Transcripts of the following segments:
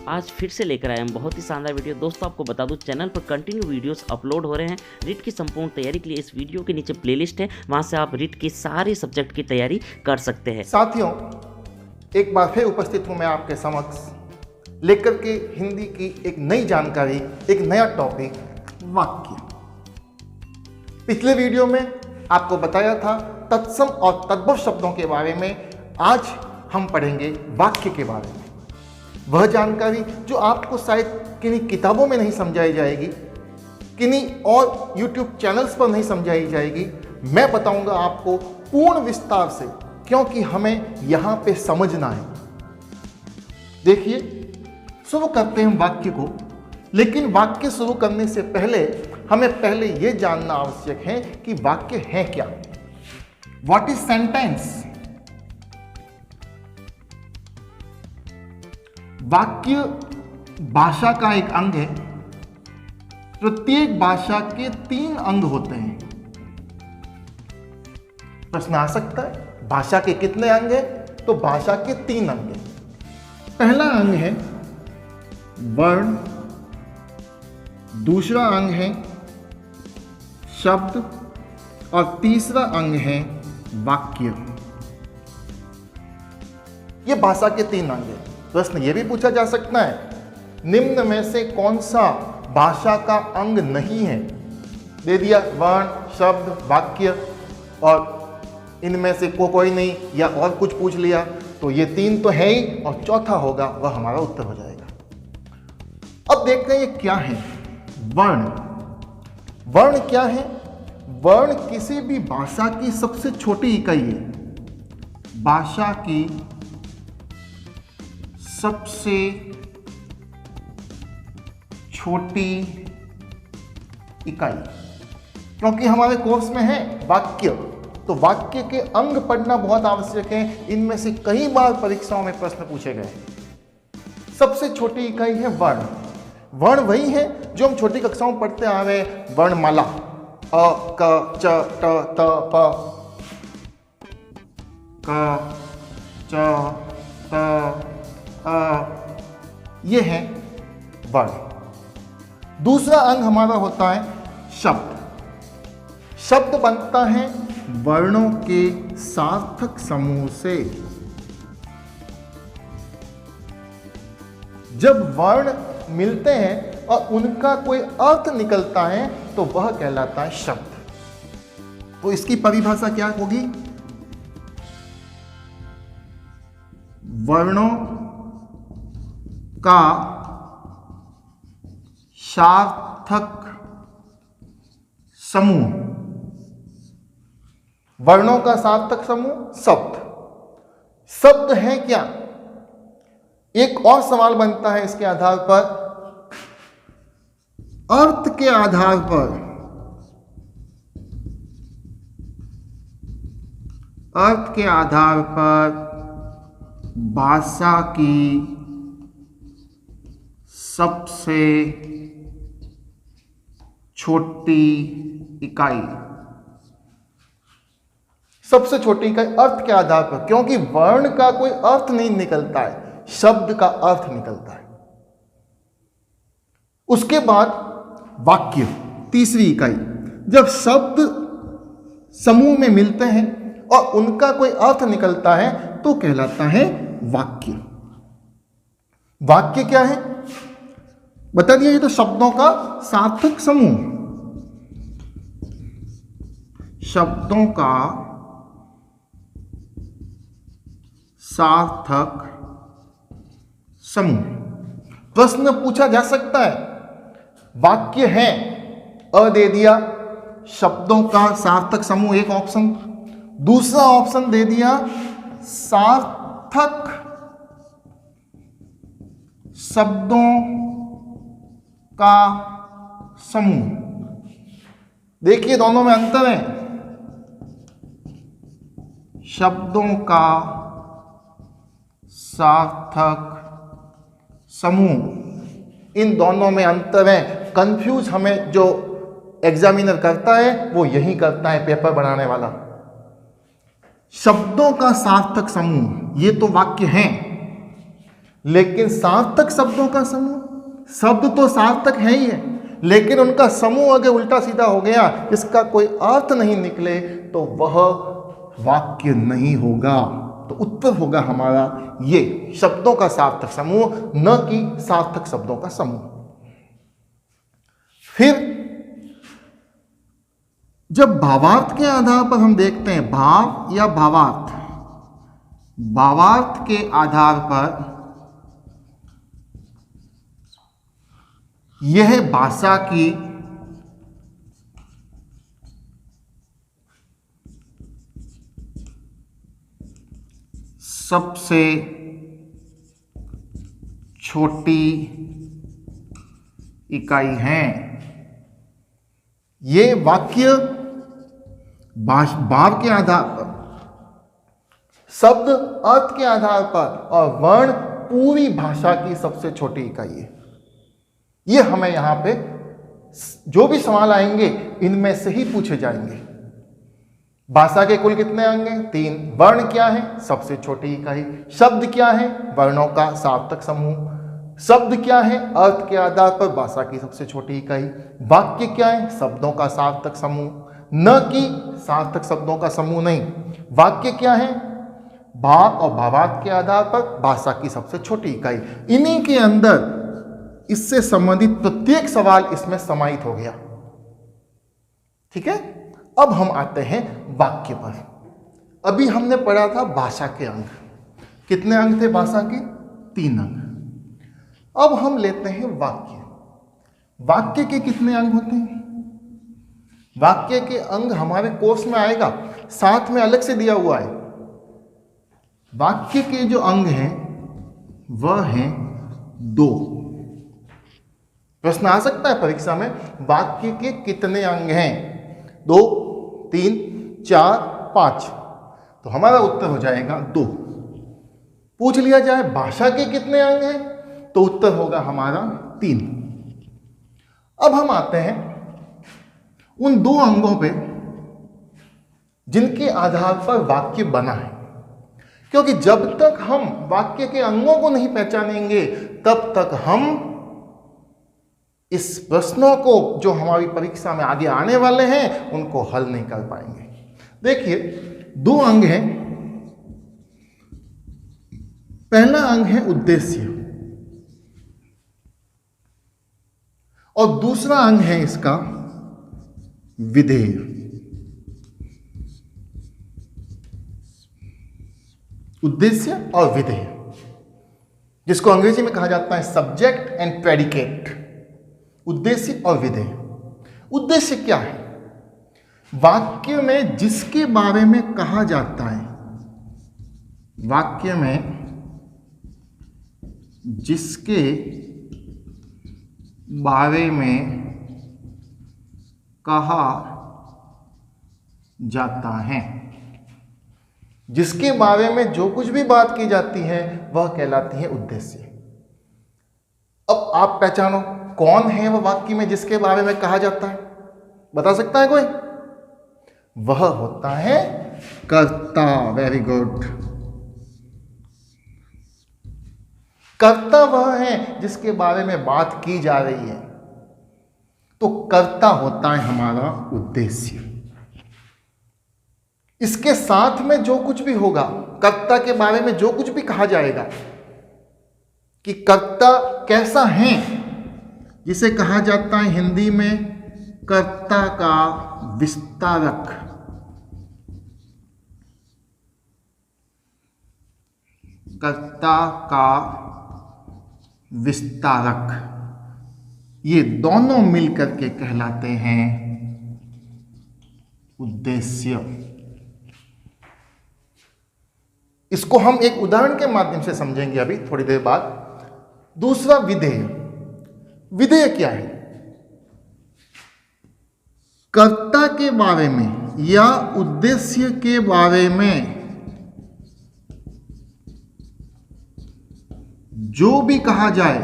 आज फिर से लेकर आए हम बहुत ही शानदार वीडियो। दोस्तों आपको बता दूं, चैनल पर कंटिन्यू वीडियोस अपलोड हो रहे हैं। रीट की संपूर्ण तैयारी के लिए इस वीडियो के नीचे प्लेलिस्ट है, वहां से आप रीट के सारे सब्जेक्ट की तैयारी कर सकते हैं। साथियों, एक बार फिर उपस्थित हूं मैं आपके समक्ष लेकर के हिंदी की एक नई जानकारी, एक नया टॉपिक, वाक्य। पिछले वीडियो में आपको बताया था तत्सम और तद्भव शब्दों के बारे में। आज हम पढ़ेंगे वाक्य के बारे में। वह जानकारी जो आपको शायद किन्हीं किताबों में नहीं समझाई जाएगी, किन्हीं और YouTube चैनल्स पर नहीं समझाई जाएगी, मैं बताऊंगा आपको पूर्ण विस्तार से, क्योंकि हमें यहाँ पे समझना है। देखिए, शुरू करते हैं वाक्य को। लेकिन वाक्य शुरू करने से पहले हमें पहले यह जानना आवश्यक है कि वाक्य है क्या। What is sentence? वाक्य भाषा का एक अंग है। प्रत्येक भाषा के 3 अंग होते हैं। प्रश्न आ सकता है, भाषा के कितने अंग हैं? तो भाषा के 3 अंग हैं। पहला अंग है वर्ण, दूसरा अंग है शब्द और तीसरा अंग है वाक्य। ये भाषा के 3 अंग हैं। प्रश्न यह भी पूछा जा सकता है, निम्न में से कौन सा भाषा का अंग नहीं है? दे दिया वर्ण, शब्द, वाक्य, और इनमें से कोई नहीं, या और कुछ पूछ लिया, तो ये 3 तो है ही, और चौथा होगा वह हमारा उत्तर हो जाएगा। अब देखते हैं ये क्या है। वर्ण। वर्ण क्या है? वर्ण किसी भी भाषा की सबसे छोटी इकाई है। भाषा की सबसे छोटी इकाई, क्योंकि हमारे कोर्स में है वाक्य, तो वाक्य के अंग पढ़ना बहुत आवश्यक है। इनमें से कई बार परीक्षाओं में प्रश्न पूछे गए। सबसे छोटी इकाई है वर्ण। वर्ण वही है जो हम छोटी कक्षाओं में पढ़ते आ रहे हैं। वर्णमाला, अ, क, च, ट, त, प, क, च, त, ये है वर्ण। दूसरा अंग हमारा होता है शब्द। शब्द बनता है वर्णों के सार्थक समूह से। जब वर्ण मिलते हैं और उनका कोई अर्थ निकलता है तो वह कहलाता है शब्द। तो इसकी परिभाषा क्या होगी? वर्णों का सार्थक समूह। वर्णों का सार्थक समूह शब्द। शब्द है क्या? एक और सवाल बनता है इसके आधार पर, अर्थ के आधार पर। अर्थ के आधार पर भाषा की सबसे छोटी इकाई। सबसे छोटी इकाई अर्थ के आधार पर, क्योंकि वर्ण का कोई अर्थ नहीं निकलता है, शब्द का अर्थ निकलता है। उसके बाद वाक्य, तीसरी इकाई। जब शब्द समूह में मिलते हैं और उनका कोई अर्थ निकलता है तो कहलाता है वाक्य। वाक्य क्या है? बता दिया, ये तो शब्दों का सार्थक समूह। शब्दों का सार्थक समूह। प्रश्न पूछा जा सकता है, वाक्य है, अ दे दिया, शब्दों का सार्थक समूह एक ऑप्शन, दूसरा ऑप्शन दे दिया सार्थक शब्दों का समूह। देखिए दोनों में अंतर है। शब्दों का सार्थक समूह, इन दोनों में अंतर है। कंफ्यूज हमें जो एग्जामिनर करता है वो यही करता है, पेपर बनाने वाला। शब्दों का सार्थक समूह, ये तो वाक्य हैं। लेकिन सार्थक शब्दों का समूह, शब्द तो सार्थक है ही है, लेकिन उनका समूह अगर उल्टा सीधा हो गया, इसका कोई अर्थ नहीं निकले, तो वह वाक्य नहीं होगा। तो उत्तर होगा हमारा ये, शब्दों का सार्थक समूह, न कि सार्थक शब्दों का समूह। फिर जब भावार्थ के आधार पर हम देखते हैं, भाव या भावार्थ, भावार्थ के आधार पर यह भाषा की सबसे छोटी इकाई है। ये वाक्य भाव के आधार पर, शब्द अर्थ के आधार पर और वर्ण पूरी भाषा की सबसे छोटी इकाई है। ये हमें यहां पे जो भी सवाल आएंगे इनमें से ही पूछे जाएंगे। भाषा के कुल कितने अंग हैं? 3। वर्ण क्या है? सबसे छोटी इकाई। शब्द क्या है? वर्णों का सार्थक समूह। शब्द क्या है? अर्थ के आधार पर भाषा की सबसे छोटी इकाई। वाक्य क्या है? शब्दों का सार्थक समूह, न कि सार्थक शब्दों का समूह नहीं। वाक्य क्या है? भाव और भावार्थ के आधार पर भाषा की सबसे छोटी इकाई। इन्हीं के अंदर इससे संबंधित प्रत्येक सवाल इसमें समाहित हो गया। ठीक है, अब हम आते हैं वाक्य पर। अभी हमने पढ़ा था भाषा के अंग। कितने अंग थे भाषा के? 3 अंग। अब हम लेते हैं वाक्य। वाक्य के कितने अंग होते हैं? वाक्य के अंग हमारे कोर्स में आएगा, साथ में अलग से दिया हुआ है। वाक्य के जो अंग हैं वह हैं 2। प्रश्न आ सकता है परीक्षा में, वाक्य के कितने अंग हैं? 2, 3, 4, 5। तो हमारा उत्तर हो जाएगा 2। पूछ लिया जाए भाषा के कितने अंग हैं, तो उत्तर होगा हमारा 3। अब हम आते हैं उन 2 अंगों पे जिनके आधार पर वाक्य बना है, क्योंकि जब तक हम वाक्य के अंगों को नहीं पहचानेंगे तब तक हम इस प्रश्नों को जो हमारी परीक्षा में आगे आने वाले हैं उनको हल नहीं कर पाएंगे। देखिए 2 अंग हैं। पहला अंग है उद्देश्य और दूसरा अंग है इसका विधेय। उद्देश्य और विधेय, जिसको अंग्रेजी में कहा जाता है सब्जेक्ट एंड प्रेडिकेट। उद्देश्य और विधेय। उद्देश्य क्या है? वाक्य में जिसके बारे में कहा जाता है, वाक्य में जिसके बारे में कहा जाता है, जिसके बारे में जो कुछ भी बात की जाती है वह कहलाती है उद्देश्य। अब आप पहचानो कौन है वह वाक्य में जिसके बारे में कहा जाता है? बता सकता है कोई? वह होता है कर्ता। Very good. कर्ता वह है जिसके बारे में बात की जा रही है, तो कर्ता होता है हमारा उद्देश्य। इसके साथ में जो कुछ भी होगा, कर्ता के बारे में जो कुछ भी कहा जाएगा कि कर्ता कैसा है, जिसे कहा जाता है हिंदी में कर्ता का विस्तारक। कर्ता का विस्तारक, ये दोनों मिलकर के कहलाते हैं उद्देश्य। इसको हम एक उदाहरण के माध्यम से समझेंगे अभी थोड़ी देर बाद। दूसरा विधेय। विधेय क्या है? कर्ता के बारे में या उद्देश्य के बारे में जो भी कहा जाए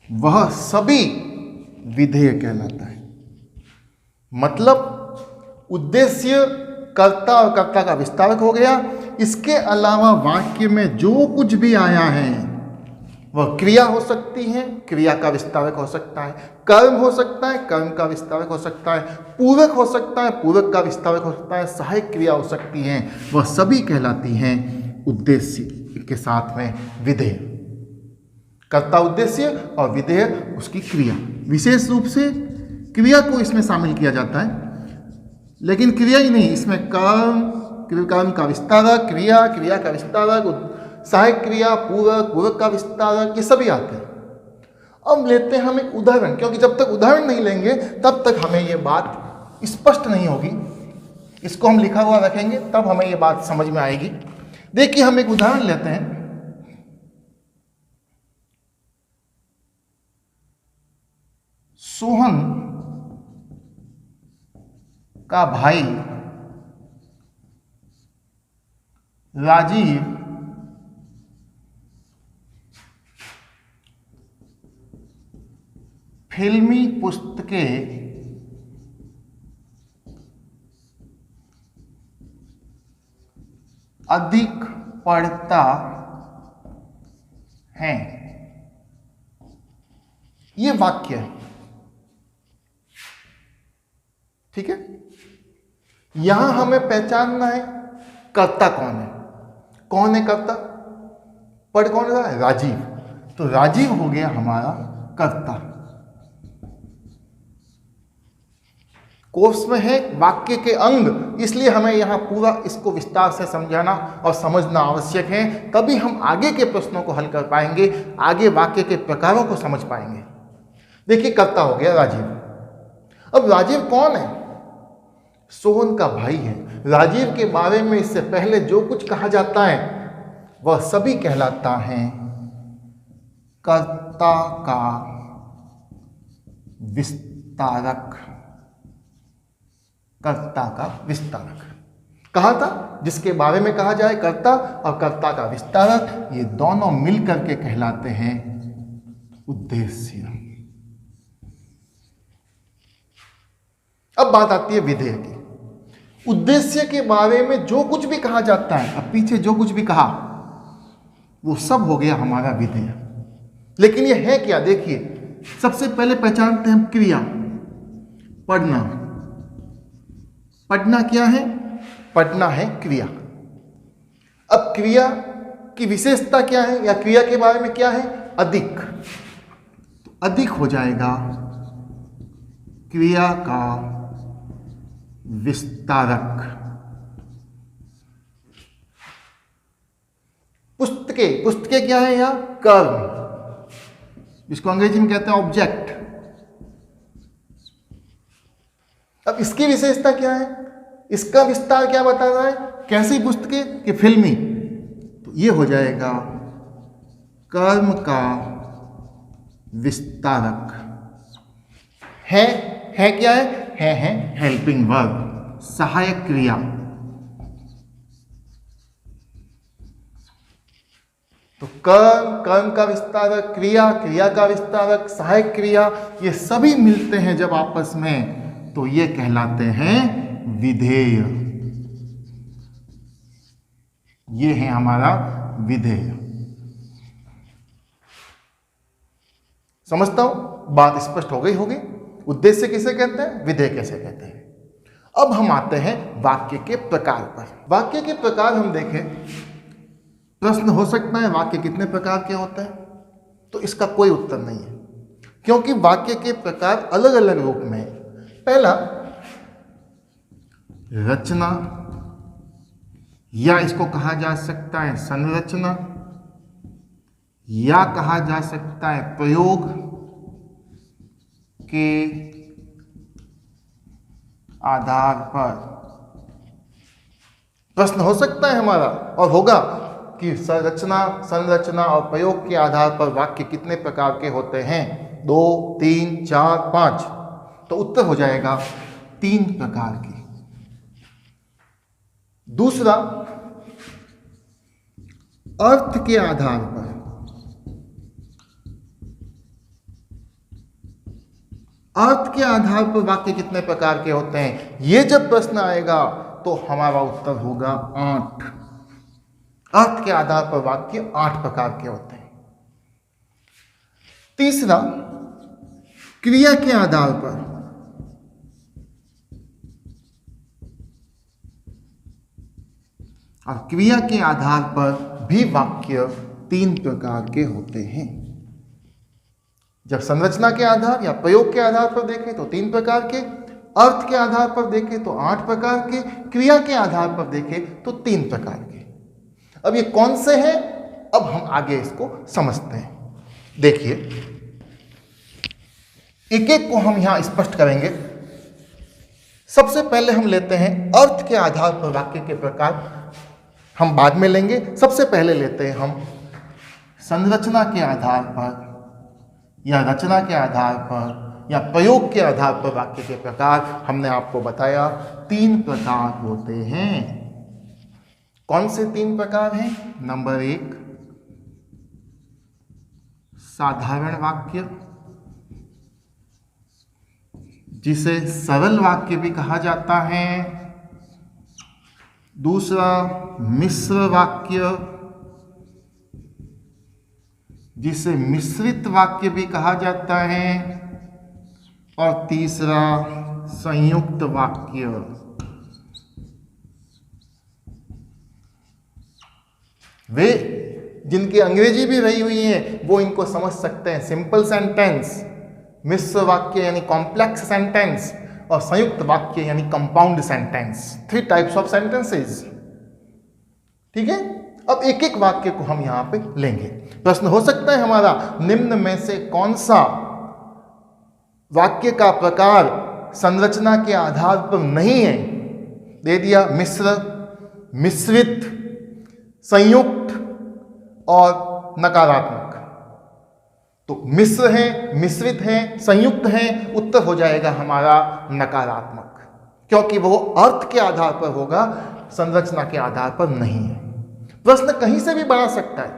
वह सभी विधेय कहलाता है। मतलब उद्देश्य कर्ता और कर्ता का विस्तारक हो गया, इसके अलावा वाक्य में जो कुछ भी आया है वह क्रिया हो सकती है, क्रिया का विस्तारक हो सकता है, कर्म हो सकता है, कर्म का विस्तारक हो सकता है, पूरक हो सकता है, पूरक का विस्तारक हो सकता है, सहायक क्रिया हो सकती हैं, वह सभी कहलाती हैं उद्देश्य के साथ में विधेय। कर्ता उद्देश्य और विधेय उसकी क्रिया। विशेष रूप से क्रिया को इसमें शामिल किया जाता है, लेकिन क्रिया ही नहीं, इसमें कर्म का विस्तारक, क्रिया का विस्तारक, सहायक क्रिया, पूरक का विस्तारक, ये सभी आते हैं। अब लेते हैं हम एक उदाहरण, क्योंकि जब तक उदाहरण नहीं लेंगे तब तक हमें ये बात स्पष्ट नहीं होगी। इसको हम लिखा हुआ रखेंगे तब हमें ये बात समझ में आएगी। देखिए हम एक उदाहरण लेते हैं। सोहन का भाई राजीव फिल्मी पुस्तकें अधिक पढ़ता है। ये वाक्य है, ठीक है। यहां हमें पहचानना है कर्ता कौन है। कौन है कर्ता? पढ़ कौन रहा है? राजीव। तो राजीव हो गया हमारा कर्ता। कोर्स में है वाक्य के अंग, इसलिए हमें यहाँ पूरा इसको विस्तार से समझाना और समझना आवश्यक है, तभी हम आगे के प्रश्नों को हल कर पाएंगे, आगे वाक्य के प्रकारों को समझ पाएंगे। देखिए कर्ता हो गया राजीव। अब राजीव कौन है? सोहन का भाई है। राजीव के बारे में इससे पहले जो कुछ कहा जाता है वह सभी कहलाता है कर्ता का विस्तारक। कर्ता का विस्तारक कहा था, जिसके बारे में कहा जाए कर्ता और कर्ता का विस्तारक, ये दोनों मिलकर के कहलाते हैं उद्देश्य। अब बात आती है विधेय की। उद्देश्य के बारे में जो कुछ भी कहा जाता है, अब पीछे जो कुछ भी कहा वो सब हो गया हमारा विधेय। लेकिन ये है क्या? देखिए सबसे पहले पहचानते हैं क्रिया। पढ़ना। पढ़ना क्या है? पढ़ना है क्रिया। अब क्रिया की विशेषता क्या है, या क्रिया के बारे में क्या है? अधिक। तो अधिक हो जाएगा क्रिया का विस्तारक। पुस्तकें। पुस्तकें क्या है? या कर्म, जिसको अंग्रेजी में कहते हैं ऑब्जेक्ट। अब इसकी विशेषता क्या है? इसका विस्तार क्या बता रहा है? कैसी पुस्तकें? कि फिल्मी। तो ये हो जाएगा कर्म का विस्तारक। है क्या है? है हेल्पिंग वर्ब, सहायक क्रिया। तो कर्म का विस्तारक, क्रिया का विस्तारक, सहायक क्रिया, ये सभी मिलते हैं जब आपस में, तो ये कहलाते हैं विधेय। ये है हमारा विधेय। समझता हूं बात स्पष्ट हो गई होगी। उद्देश्य किसे कहते हैं, विधेय कैसे कहते हैं। अब हम आते हैं वाक्य के प्रकार पर। वाक्य के प्रकार हम देखें, प्रश्न हो सकता है वाक्य कितने प्रकार के होते हैं, तो इसका कोई उत्तर नहीं है, क्योंकि वाक्य के प्रकार अलग अलग रूप में है। पहला रचना, या इसको कहा जा सकता है संरचना, या कहा जा सकता है प्रयोग के आधार पर। प्रश्न हो सकता है हमारा और होगा कि संरचना और प्रयोग के आधार पर वाक्य कितने प्रकार के होते हैं, 2, 3, 4, 5। तो उत्तर हो जाएगा 3 प्रकार की। दूसरा, अर्थ के आधार पर। अर्थ के आधार पर वाक्य कितने प्रकार के होते हैं, ये जब प्रश्न आएगा तो हमारा उत्तर होगा 8। अर्थ के आधार पर वाक्य 8 प्रकार के होते हैं। तीसरा, क्रिया के आधार पर। और क्रिया के आधार पर भी वाक्य 3 प्रकार के होते हैं। जब संरचना के आधार या प्रयोग के आधार पर देखें तो 3 प्रकार के, अर्थ के आधार पर देखें तो 8 प्रकार के, क्रिया के आधार पर देखें तो 3 प्रकार के। अब ये कौन से हैं, अब हम आगे इसको समझते हैं। देखिए, एक एक को हम यहां स्पष्ट करेंगे। सबसे पहले हम लेते हैं अर्थ के आधार पर वाक्य के प्रकार, हम बाद में लेंगे। सबसे पहले लेते हैं हम संरचना के आधार पर या रचना के आधार पर या प्रयोग के आधार पर वाक्य के प्रकार। हमने आपको बताया 3 प्रकार होते हैं। कौन से 3 प्रकार हैं? नंबर 1, साधारण वाक्य, जिसे सरल वाक्य भी कहा जाता है। दूसरा, मिश्र वाक्य, जिसे मिश्रित वाक्य भी कहा जाता है। और तीसरा, संयुक्त वाक्य। वे जिनकी अंग्रेजी भी रही हुई है वो इनको समझ सकते हैं। सिंपल सेंटेंस, मिश्र वाक्य यानी कॉम्प्लेक्स सेंटेंस, और संयुक्त वाक्य यानी compound sentence. 3 types of sentences. ठीक है, अब एक एक वाक्य को हम यहां पे लेंगे। प्रश्न हो सकता है हमारा, निम्न में से कौन सा वाक्य का प्रकार संरचना के आधार पर नहीं है? दे दिया मिश्र, मिश्रित, संयुक्त और नकारात्मक। तो मिश्र है, मिश्रित है, संयुक्त है, उत्तर हो जाएगा हमारा नकारात्मक, क्योंकि वो अर्थ के आधार पर होगा, संरचना के आधार पर नहीं है। प्रश्न कहीं से भी बना सकता है,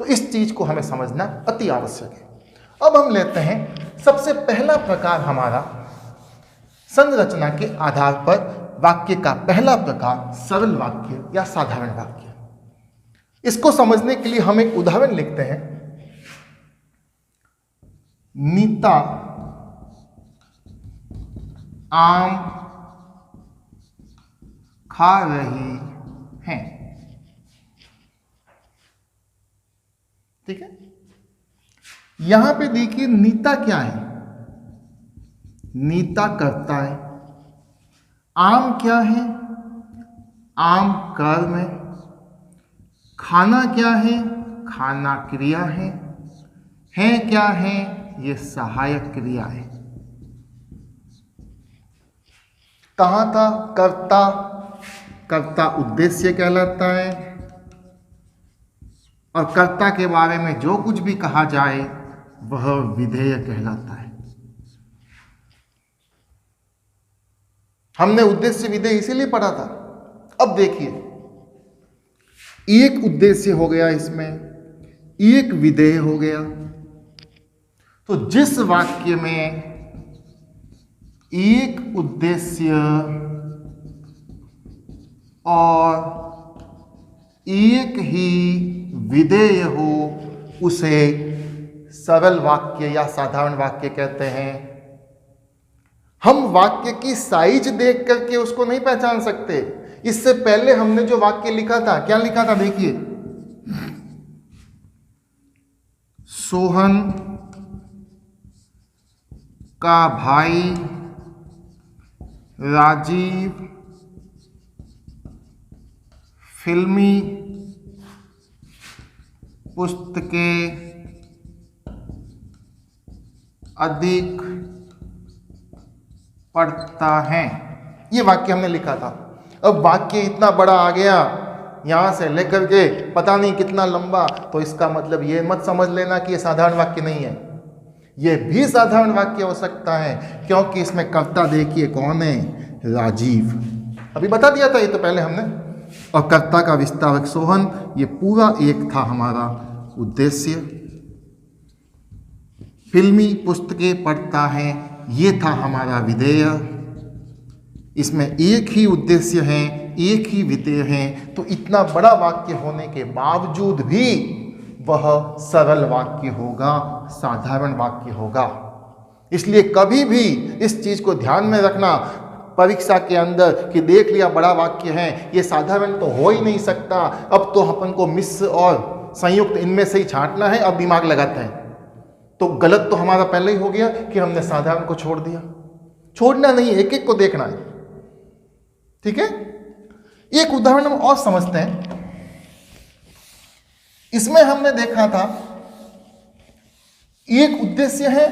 तो इस चीज को हमें समझना अति आवश्यक है। अब हम लेते हैं सबसे पहला प्रकार हमारा संरचना के आधार पर वाक्य का पहला प्रकार सरल वाक्य या साधारण वाक्य। इसको समझने के लिए हम एक उदाहरण लिखते हैं। नीता आम खा रही हैं। ठीक है, यहां पे देखिए नीता क्या है? नीता कर्ता है। आम क्या है? आम कर्म है। खाना क्या है? खाना क्रिया है क्या है? ये सहायक क्रिया है। कहां था? कर्ता, कर्ता उद्देश्य कहलाता है, और कर्ता के बारे में जो कुछ भी कहा जाए वह विधेय कहलाता है। हमने उद्देश्य विधेय इसीलिए पढ़ा था। अब देखिए, एक उद्देश्य हो गया, इसमें एक विधेय हो गया। तो जिस वाक्य में एक उद्देश्य और एक ही विधेय हो उसे सरल वाक्य या साधारण वाक्य कहते हैं। हम वाक्य की साइज देख करके उसको नहीं पहचान सकते। इससे पहले हमने जो वाक्य लिखा था, क्या लिखा था? देखिए, सोहन का भाई राजीव फिल्मी पुस्तकें अधिक पढ़ता है। ये वाक्य हमने लिखा था। अब वाक्य इतना बड़ा आ गया, यहां से लेकर के पता नहीं कितना लंबा, तो इसका मतलब ये मत समझ लेना कि ये साधारण वाक्य नहीं है। ये भी साधारण वाक्य हो सकता है, क्योंकि इसमें कर्ता देखिए कौन है? राजीव। अभी बता दिया था ये तो पहले हमने। और कर्ता का विस्तारक सोहन, ये पूरा एक था हमारा उद्देश्य। फिल्मी पुस्तकें पढ़ता है, ये था हमारा विधेय। इसमें एक ही उद्देश्य है, एक ही विधेय हैं, तो इतना बड़ा वाक्य होने के बावजूद भी वह सरल वाक्य होगा, साधारण वाक्य होगा। इसलिए कभी भी इस चीज को ध्यान में रखना परीक्षा के अंदर कि देख लिया बड़ा वाक्य है, ये साधारण तो हो ही नहीं सकता, अब तो अपन को मिश्र और संयुक्त इनमें से ही छांटना है, अब दिमाग लगाते हैं। तो गलत तो हमारा पहले ही हो गया कि हमने साधारण को छोड़ दिया। छोड़ना नहीं, एक एक को देखना है। ठीक है, एक उदाहरण हम और समझते हैं। इसमें हमने देखा था एक उद्देश्य है,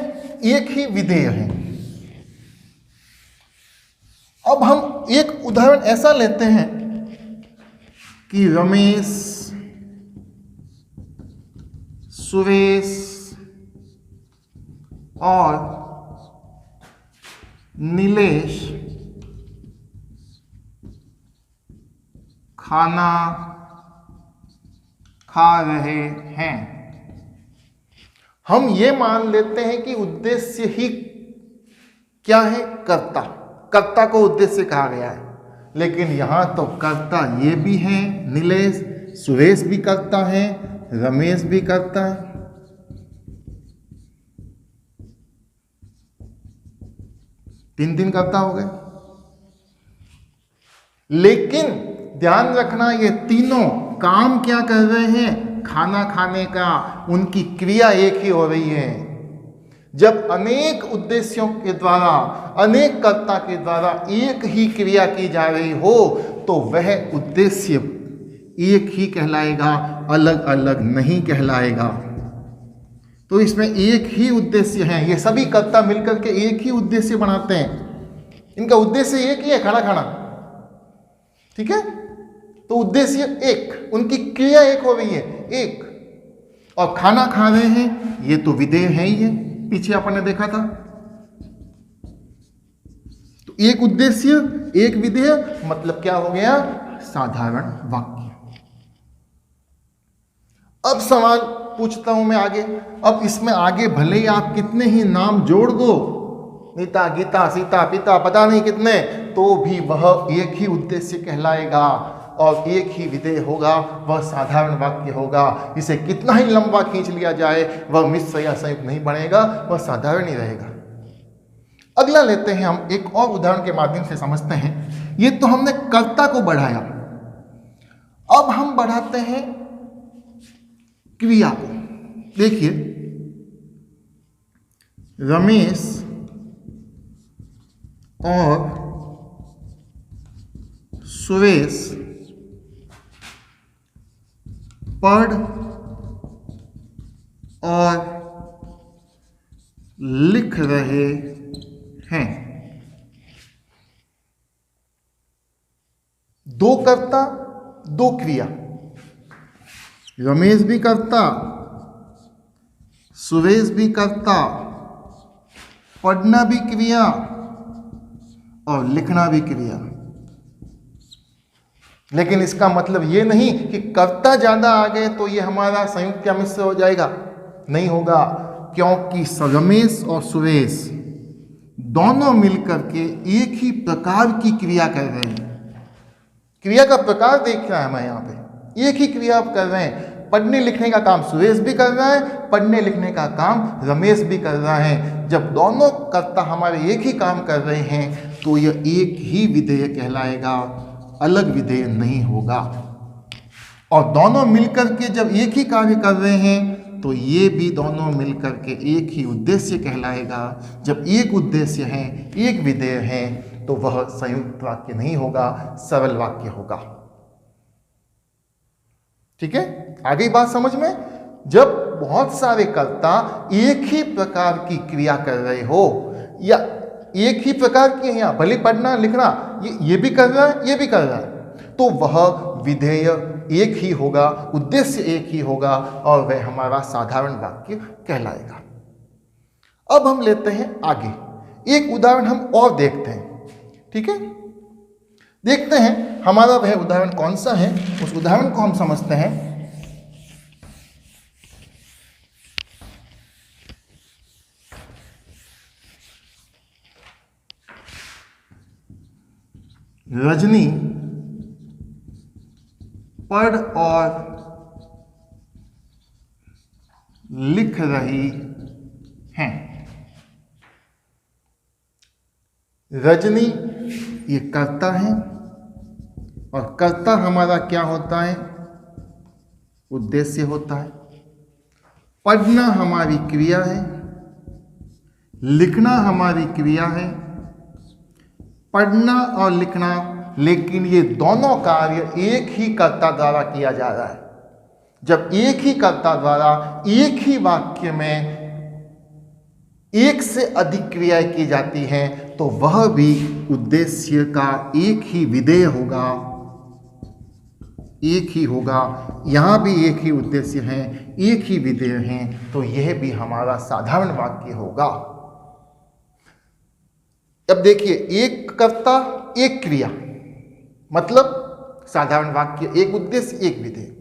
एक ही विधेय है। अब हम एक उदाहरण ऐसा लेते हैं कि रमेश, सुरेश और नीलेश खाना खा रहे हैं। हम ये मान लेते हैं कि उद्देश्य ही क्या है, कर्ता। कर्ता को उद्देश्य कहा गया है, लेकिन यहां तो कर्ता ये भी है, नीलेश, सुरेश भी कर्ता है, रमेश भी कर्ता है। तीन कर्ता हो गए। लेकिन ध्यान रखना, ये तीनों काम क्या कर रहे हैं, खाना खाने का, उनकी क्रिया एक ही हो रही है। जब अनेक उद्देश्यों के द्वारा, अनेक कर्ता के द्वारा एक ही क्रिया की जा रही हो, तो वह उद्देश्य एक ही कहलाएगा, अलग अलग नहीं कहलाएगा। तो इसमें एक ही उद्देश्य है, ये सभी कर्ता मिलकर के एक ही उद्देश्य बनाते हैं। इनका उद्देश्य एक ही है, खाना खाना। ठीक है, तो उद्देश्य एक, उनकी क्रिया एक हो रही है, एक, और खाना खा रहे हैं, ये तो विधेय है ही है, पीछे अपन ने देखा था। तो एक उद्देश्य, एक विधेय, मतलब क्या हो गया, साधारण वाक्य। अब सवाल पूछता हूं मैं आगे। अब इसमें आगे भले ही आप कितने ही नाम जोड़ दो, नीता, गीता, सीता, पिता, पता नहीं कितने, तो भी वह एक ही उद्देश्य कहलाएगा और एक ही विधेय होगा, वह साधारण वाक्य होगा। इसे कितना ही लंबा खींच लिया जाए, वह मिश्र या संयुक्त नहीं बनेगा, वह साधारण ही रहेगा। अगला लेते हैं हम, एक और उदाहरण के माध्यम से समझते हैं। ये तो हमने कर्ता को बढ़ाया, अब हम बढ़ाते हैं क्रिया को। देखिए, रमेश और सुरेश पढ़ और लिख रहे हैं। दो कर्ता, दो क्रिया। रमेश भी करता, सुरेश भी करता, पढ़ना भी क्रिया और लिखना भी क्रिया। लेकिन इसका मतलब ये नहीं कि कर्ता ज्यादा आ गए तो ये हमारा संयुक्त या मिश्र हो जाएगा, नहीं होगा, क्योंकि रमेश और सुरेश दोनों मिलकर के एक ही प्रकार की क्रिया कर रहे हैं। क्रिया का प्रकार देख रहा है मैं यहाँ पे, एक ही क्रिया कर रहे हैं। पढ़ने लिखने का काम सुरेश भी कर रहा है, पढ़ने लिखने का काम रमेश भी कर रहा है। जब दोनों कर्ता हमारे एक ही काम कर रहे हैं तो यह एक ही विधेय कहलाएगा, अलग विधेय नहीं होगा। और दोनों मिलकर के जब एक ही कार्य कर रहे हैं तो ये भी दोनों मिलकर के एक ही उद्देश्य कहलाएगा। जब एक उद्देश्य है, एक विधेय है, तो वह संयुक्त वाक्य नहीं होगा, सरल वाक्य होगा। ठीक है, आगे बात समझ में। जब बहुत सारे कर्ता एक ही प्रकार की क्रिया कर रहे हो, या एक ही प्रकार की है, भले पढ़ना लिखना ये भी कर रहा है, ये भी कर रहा है, तो वह विधेय एक ही होगा, उद्देश्य एक ही होगा और वह हमारा साधारण वाक्य कहलाएगा। अब हम लेते हैं आगे, एक उदाहरण हम और देखते हैं। ठीक है, देखते हैं हमारा वह उदाहरण कौन सा है, उस उदाहरण को हम समझते हैं। रजनी पढ़ और लिख रही हैं। रजनी ये कर्ता है और कर्ता हमारा क्या होता है? उद्देश्य होता है। पढ़ना हमारी क्रिया है, लिखना हमारी क्रिया है। पढ़ना और लिखना, लेकिन ये दोनों कार्य एक ही कर्ता द्वारा किया जा रहा है। जब एक ही कर्ता द्वारा एक ही वाक्य में एक से अधिक क्रियाएं की जाती हैं तो वह भी उद्देश्य का एक ही विधेय होगा, एक ही होगा। यहाँ भी एक ही उद्देश्य है, एक ही विधेय हैं, तो यह भी हमारा साधारण वाक्य होगा। अब देखिए, एक कर्ता एक क्रिया, मतलब साधारण वाक्य, एक उद्देश्य एक विधेय।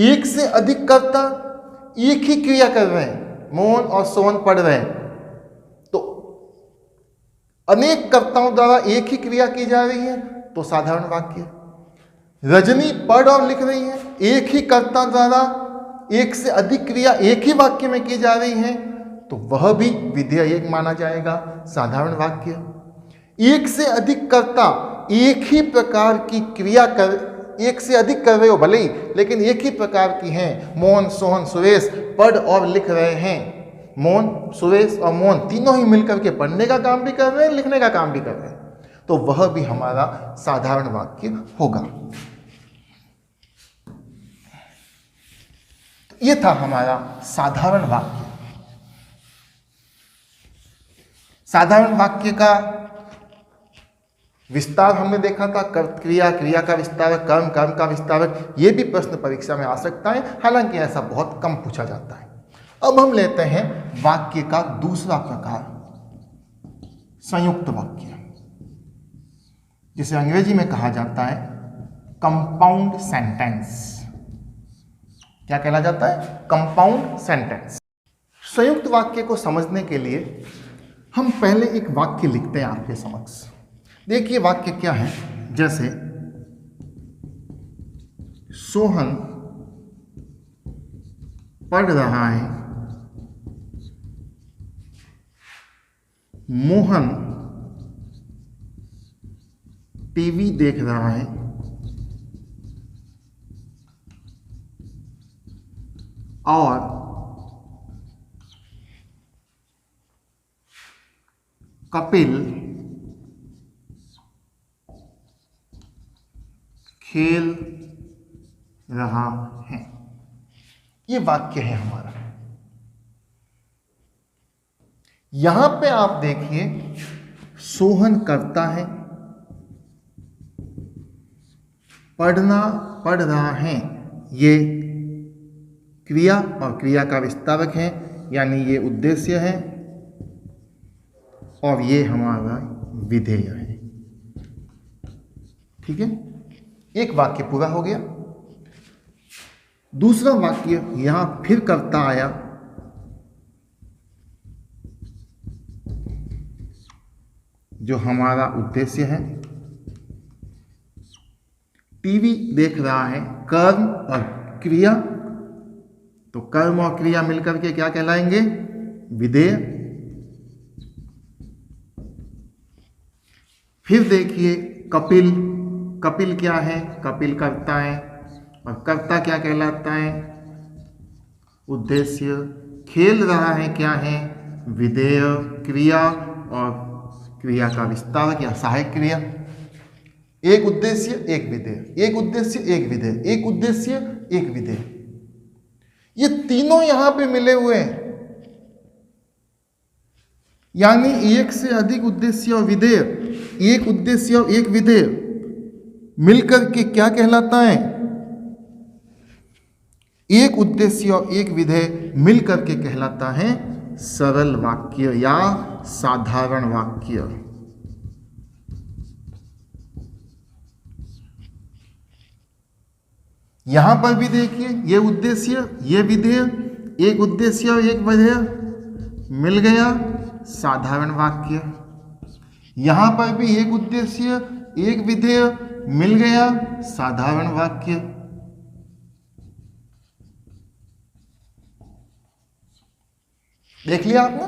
एक से अधिक कर्ता एक ही क्रिया कर रहे हैं, मोहन और सोहन पढ़ रहे हैं, तो अनेक कर्ताओं द्वारा एक ही क्रिया की जा रही है तो साधारण वाक्य। रजनी पढ़ और लिख रही है, एक ही कर्ता द्वारा एक से अधिक क्रिया एक ही वाक्य में की जा रही है तो वह भी विधेय एक माना जाएगा, साधारण वाक्य। एक से अधिक कर्ता एक ही प्रकार की क्रिया एक से अधिक कर रहे हो भले ही, लेकिन एक ही प्रकार की हैं। मोहन, सोहन, सुरेश पढ़ और लिख रहे हैं। मोहन, सुरेश और मोहन तीनों ही मिलकर के पढ़ने का काम भी कर रहे हैं, लिखने का काम भी कर रहे हैं, तो वह भी हमारा साधारण वाक्य होगा। तो यह था हमारा साधारण वाक्य। साधारण वाक्य का विस्तार हमने देखा था, क्रिया, क्रिया का विस्तार, कर्म, कर्म का विस्तार। ये भी प्रश्न परीक्षा में आ सकता है, हालांकि ऐसा बहुत कम पूछा जाता है। अब हम लेते हैं वाक्य का दूसरा प्रकार, संयुक्त वाक्य, जिसे अंग्रेजी में कहा जाता है कंपाउंड सेंटेंस। क्या कहला जाता है? Compound sentence. संयुक्त वाक्य को समझने के लिए हम पहले एक वाक्य लिखते हैं आपके समक्ष। देखिए वाक्य क्या है, जैसे सोहन पढ़ रहा है, मोहन टीवी देख रहा है, और कपिल खेल रहा है। ये वाक्य है हमारा। यहां पे आप देखिए, सोहन करता है, पढ़ना पढ़ रहा है, ये क्रिया और क्रिया का विस्तारक है, यानी ये उद्देश्य है, और ये हमारा विधेय है। ठीक है, एक वाक्य पूरा हो गया। दूसरा वाक्य यहां फिर कर्ता आया, जो हमारा उद्देश्य है। टीवी देख रहा है, कर्म और क्रिया, तो कर्म और क्रिया मिलकर के क्या कहलाएंगे? विधेय। फिर देखिए कपिल, कपिल क्या है? कपिल कर्ता है, और कर्ता क्या कहलाता है? उद्देश्य। खेल रहा है क्या है? विधेय, क्रिया और क्रिया का विस्तारक या सहायक क्रिया। एक उद्देश्य एक विधेय, एक उद्देश्य एक विधेय, एक उद्देश्य एक विधेय, ये तीनों यहां पे मिले हुए हैं। यानी एक से अधिक उद्देश्य और विधेय, एक उद्देश्य और एक विधेय मिलकर के क्या कहलाता है? एक उद्देश्य और एक विधेय मिलकर के कहलाता है सरल वाक्य या साधारण वाक्य। यहां पर भी देखिए, ये उद्देश्य ये विधेय, एक उद्देश्य और एक विधेय मिल गया, साधारण वाक्य। यहां पर भी एक उद्देश्य एक विधेय मिल गया, साधारण वाक्य। देख लिया आपने?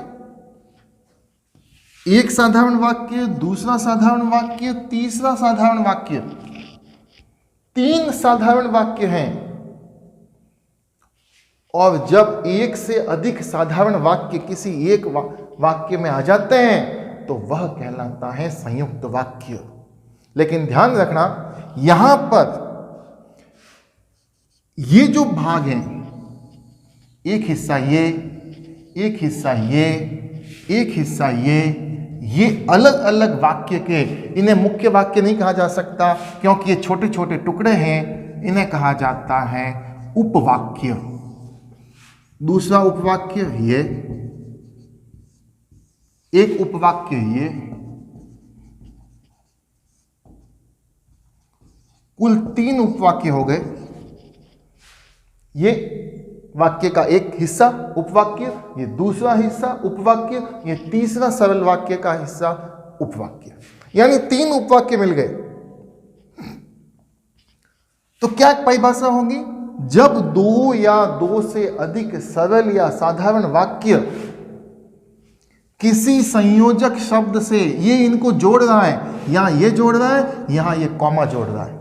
एक साधारण वाक्य, दूसरा साधारण वाक्य, तीसरा साधारण वाक्य, 3 साधारण वाक्य हैं। और जब एक से अधिक साधारण वाक्य किसी एक वाक्य में आ जाते हैं तो वह कहलाता है संयुक्त वाक्य। लेकिन ध्यान रखना, यहां पर ये जो भाग हैं, एक हिस्सा ये, एक हिस्सा ये, एक हिस्सा ये अलग अलग वाक्य के, इन्हें मुख्य वाक्य नहीं कहा जा सकता क्योंकि ये छोटे छोटे टुकड़े हैं, इन्हें कहा जाता है उपवाक्य। दूसरा उपवाक्य ये, एक उपवाक्य ये, कुल 3 उपवाक्य हो गए। ये वाक्य का एक हिस्सा उपवाक्य, ये दूसरा हिस्सा उपवाक्य, ये तीसरा सरल वाक्य का हिस्सा उपवाक्य, यानी 3 उपवाक्य मिल गए। तो क्या परिभाषा होगी? जब 2 या 2 से अधिक सरल या साधारण वाक्य किसी संयोजक शब्द से, ये इनको जोड़ रहा है, यहां ये जोड़ रहा है, यहां ये कॉमा जोड़ रहा है।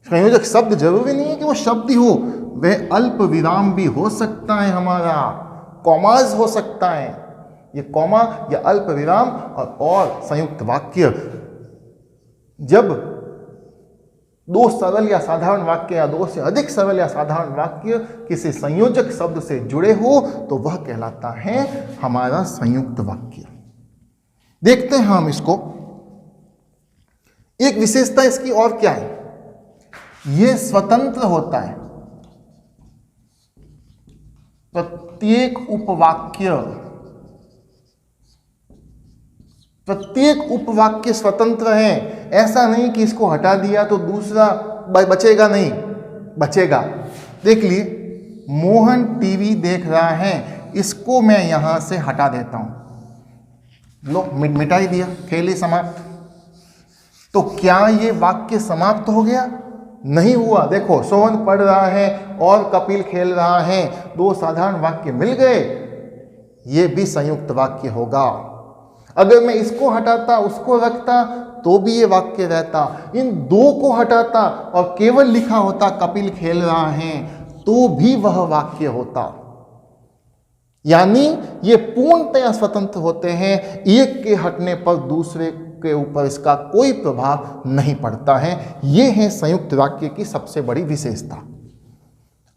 संयोजक शब्द जरूरी नहीं है कि वो शब्द ही हो, वह अल्प विराम भी हो सकता है, हमारा कॉमाज हो सकता है। ये कॉमा या अल्प विराम और संयुक्त वाक्य, जब 2 सरल या साधारण वाक्य या 2 से अधिक सरल या साधारण वाक्य किसी संयोजक शब्द से जुड़े हो तो वह कहलाता है हमारा संयुक्त वाक्य। देखते हैं हम इसको। एक विशेषता इसकी और क्या है? यह स्वतंत्र होता है। प्रत्येक उपवाक्य स्वतंत्र है। ऐसा नहीं कि इसको हटा दिया तो दूसरा बचेगा, नहीं बचेगा। देख लिए, मोहन टीवी देख रहा है, इसको मैं यहां से हटा देता हूं, लो मिटाई दिया, खेल ही समाप्त। तो क्या ये वाक्य समाप्त हो गया? नहीं हुआ। देखो, सोहन पढ़ रहा है और कपिल खेल रहा है, 2 साधारण वाक्य मिल गए, ये भी संयुक्त वाक्य होगा। अगर मैं इसको हटाता, उसको रखता तो भी ये वाक्य रहता। इन 2 को हटाता और केवल लिखा होता कपिल खेल रहा है तो भी वह वाक्य होता। यानी ये पूर्णतया स्वतंत्र होते हैं, एक के हटने पर दूसरे के ऊपर इसका कोई प्रभाव नहीं पड़ता है। ये है संयुक्त वाक्य की सबसे बड़ी विशेषता।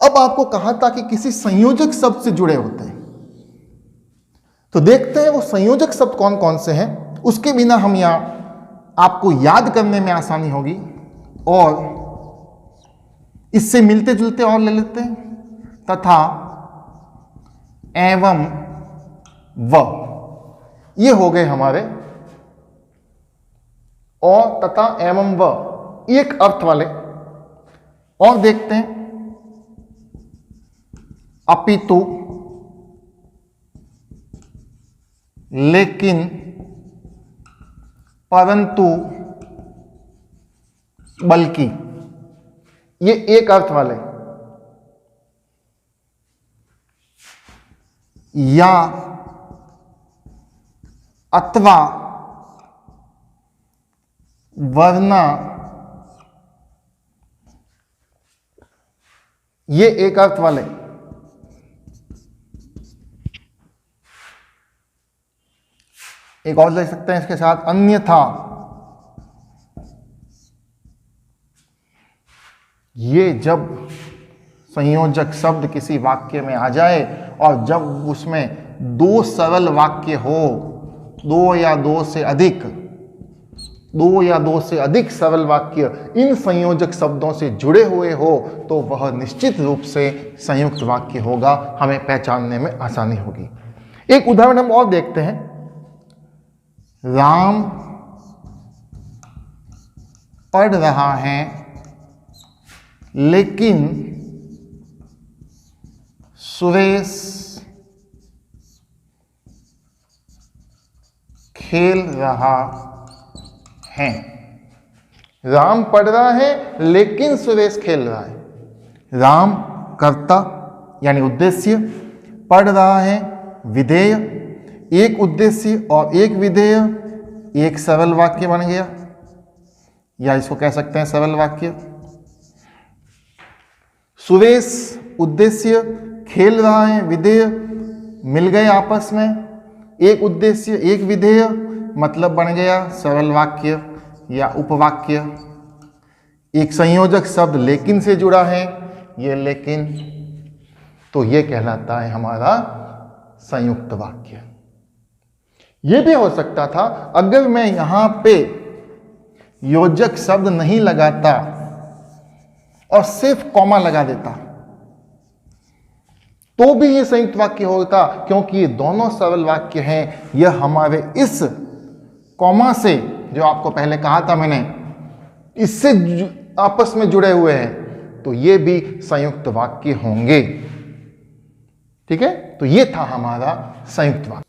अब आपको कहा था कि किसी संयोजक शब्द से जुड़े होते हैं, तो देखते हैं वो संयोजक शब्द कौन कौन से हैं। उसके बिना हम यहां आपको याद करने में आसानी होगी, और इससे मिलते जुलते और ले लेते हैं। तथा, एवं, व, ये हो गए हमारे। और, तथा, एवं, व, एक अर्थ वाले। और देखते हैं, अपितु, लेकिन, परंतु, बल्कि, ये एक अर्थ वाले। या, अथवा, वरना, ये एक अर्थ वाले। एक और ले सकते हैं इसके साथ, अन्यथा। ये जब संयोजक शब्द किसी वाक्य में आ जाए और जब उसमें 2 सरल वाक्य हो, 2 या 2 से अधिक सरल वाक्य इन संयोजक शब्दों से जुड़े हुए हो तो वह निश्चित रूप से संयुक्त वाक्य होगा। हमें पहचानने में आसानी होगी। एक उदाहरण हम और देखते हैं। राम पढ़ रहा है, लेकिन सुरेश खेल रहा है। राम पढ़ रहा है लेकिन सुरेश खेल रहा है। राम कर्ता यानी उद्देश्य, पढ़ रहा है विधेय, एक उद्देश्य और एक विधेय, एक सरल वाक्य बन गया, या इसको कह सकते हैं सरल वाक्य। सुरेश उद्देश्य, खेल रहा है, विधेय, मिल गए आपस में, एक उद्देश्य एक विधेय, मतलब बन गया सरल वाक्य या उपवाक्य। एक संयोजक शब्द लेकिन से जुड़ा है, ये लेकिन, तो ये कहलाता है हमारा संयुक्त वाक्य। ये भी हो सकता था अगर मैं यहां पे योजक शब्द नहीं लगाता और सिर्फ कॉमा लगा देता, तो भी ये संयुक्त वाक्य होता, क्योंकि ये दोनों सरल वाक्य हैं। यह हमारे इस कॉमा से, जो आपको पहले कहा था मैंने, इससे आपस में जुड़े हुए हैं, तो ये भी संयुक्त वाक्य होंगे। ठीक है, तो ये था हमारा संयुक्त वाक्य।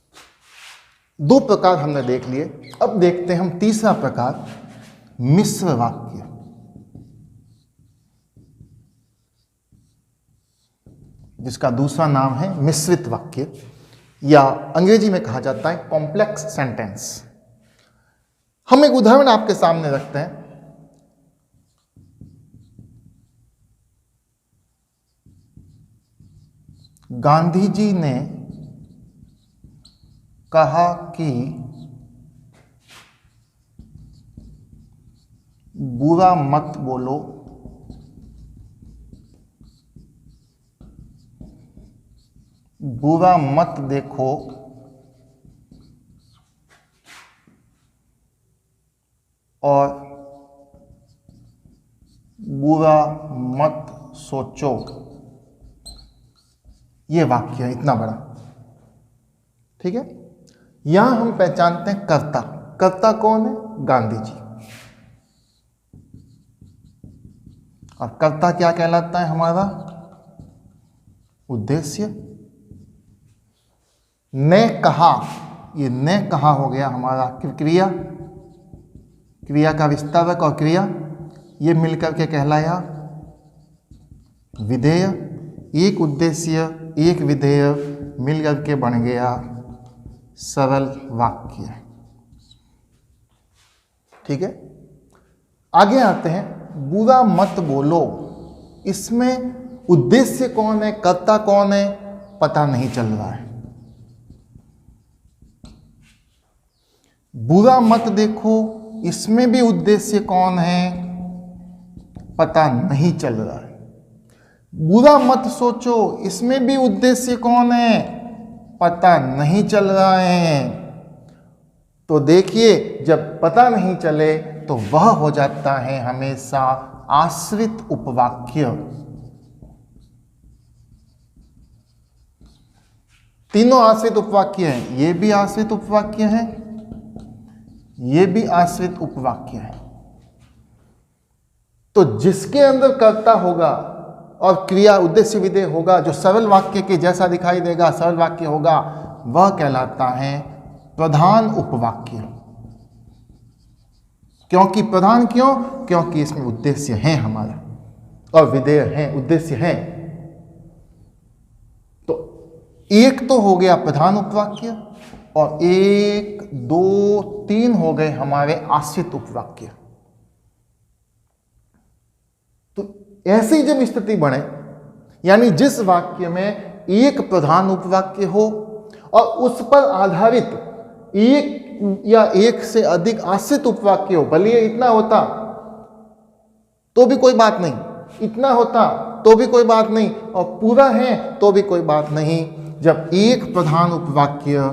दो प्रकार हमने देख लिए, अब देखते हैं हम तीसरा प्रकार, मिश्र वाक्य। जिसका दूसरा नाम है मिश्रित वाक्य, या अंग्रेजी में कहा जाता है कॉम्प्लेक्स सेंटेंस। हम एक उदाहरण आपके सामने रखते हैं। गांधी जी ने कहा कि बुरा मत बोलो, बुरा मत देखो, और बुरा मत सोचो। ये वाक्य है इतना बड़ा। ठीक है, यहां हम पहचानते हैं कर्ता। कर्ता कौन है? गांधी जी। और कर्ता क्या कहलाता है? हमारा उद्देश्य। ने कहा, ये ने कहा हो गया हमारा क्रिया, क्रिया का विस्तारक और क्रिया, ये मिलकर के कहलाया विधेय। एक उद्देश्य एक विधेय मिलकर के बन गया सरल वाक्य। ठीक है, आगे आते हैं। बुरा मत बोलो, इसमें उद्देश्य कौन है, कर्ता कौन है, पता नहीं चल रहा है। बुरा मत देखो, इसमें भी उद्देश्य कौन है, पता नहीं चल रहा है। बुरा मत सोचो, इसमें भी उद्देश्य कौन है, पता नहीं चल रहा है। तो देखिए, जब पता नहीं चले तो वह हो जाता है हमेशा आश्रित उपवाक्य। तीनों आश्रित उपवाक्य हैं, ये भी आश्रित उपवाक्य है, ये भी आश्रित उपवाक्य है। तो जिसके अंदर कर्ता होगा और क्रिया उद्देश्य विधेय होगा, जो सरल वाक्य के जैसा दिखाई देगा, सरल वाक्य होगा, वह कहलाता है प्रधान उपवाक्य। क्योंकि प्रधान क्यों? क्योंकि इसमें उद्देश्य है हमारा और विधेय है, उद्देश्य है। तो एक तो हो गया प्रधान उपवाक्य, और एक दो तीन हो गए हमारे आश्रित उपवाक्य। तो ऐसी जब स्थिति बने, यानी जिस वाक्य में एक प्रधान उपवाक्य हो और उस पर आधारित एक या एक से अधिक आश्रित उपवाक्य हो, भले इतना होता तो भी कोई बात नहीं, इतना होता तो भी कोई बात नहीं, और पूरा है तो भी कोई बात नहीं। जब एक प्रधान उपवाक्य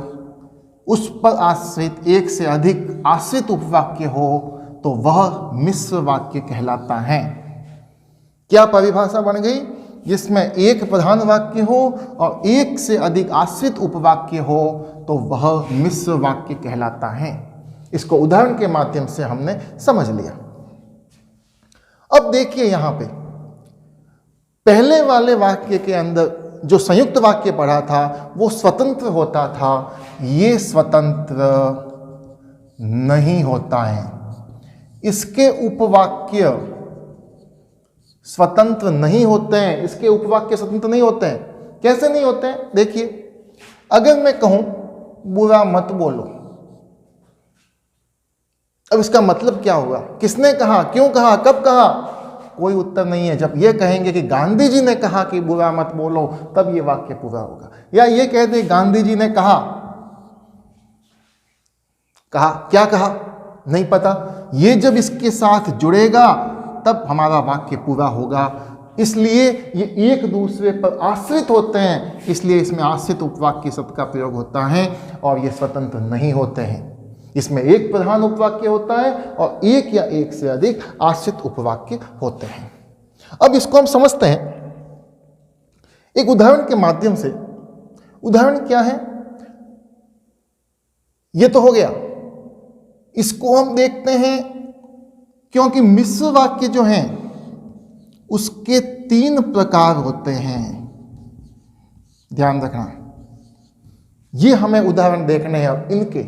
उस पर आश्रित एक से अधिक आश्रित उपवाक्य हो, तो वह मिश्र वाक्य कहलाता है। क्या परिभाषा बन गई? जिसमें एक प्रधान वाक्य हो और एक से अधिक आश्रित उपवाक्य हो, तो वह मिश्र वाक्य कहलाता है। इसको उदाहरण के माध्यम से हमने समझ लिया। अब देखिए यहां पे पहले वाले वाक्य के अंदर जो संयुक्त वाक्य पढ़ा था वो स्वतंत्र होता था, ये स्वतंत्र नहीं होता है। इसके उपवाक्य स्वतंत्र नहीं होते हैं, इसके उपवाक्य स्वतंत्र नहीं होते हैं। कैसे नहीं होते हैं? देखिए, अगर मैं कहूं बुरा मत बोलो, अब इसका मतलब क्या होगा? किसने कहा, क्यों कहा, कब कहा? कोई उत्तर नहीं है। जब ये कहेंगे कि गांधी जी ने कहा कि बुरा मत बोलो, तब ये वाक्य पूरा होगा। या ये कहते गांधी जी ने कहा, क्या कहा नहीं पता, ये जब इसके साथ जुड़ेगा तब हमारा वाक्य पूरा होगा। इसलिए ये एक दूसरे पर आश्रित होते हैं, इसलिए इसमें आश्रित उपवाक्य शब्द का प्रयोग होता है और ये स्वतंत्र नहीं होते हैं। इसमें एक प्रधान उपवाक्य होता है और एक या एक से अधिक आश्रित उपवाक्य होते हैं। अब इसको हम समझते हैं एक उदाहरण के माध्यम से। उदाहरण क्या है? ये तो हो गया, इसको हम देखते हैं, क्योंकि मिश्र वाक्य जो हैं उसके 3 प्रकार होते हैं, ध्यान रखना। ये हमें उदाहरण देखने हैं। अब इनके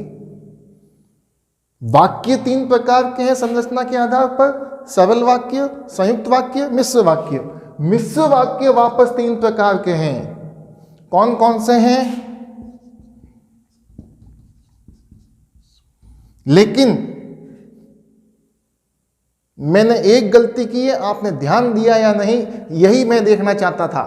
वाक्य 3 प्रकार के हैं संरचना के आधार पर: सरल वाक्य, संयुक्त वाक्य, मिश्र वाक्य। मिश्र वाक्य वापस 3 प्रकार के हैं। कौन कौन से हैं? लेकिन मैंने एक गलती की है, आपने ध्यान दिया या नहीं, यही मैं देखना चाहता था।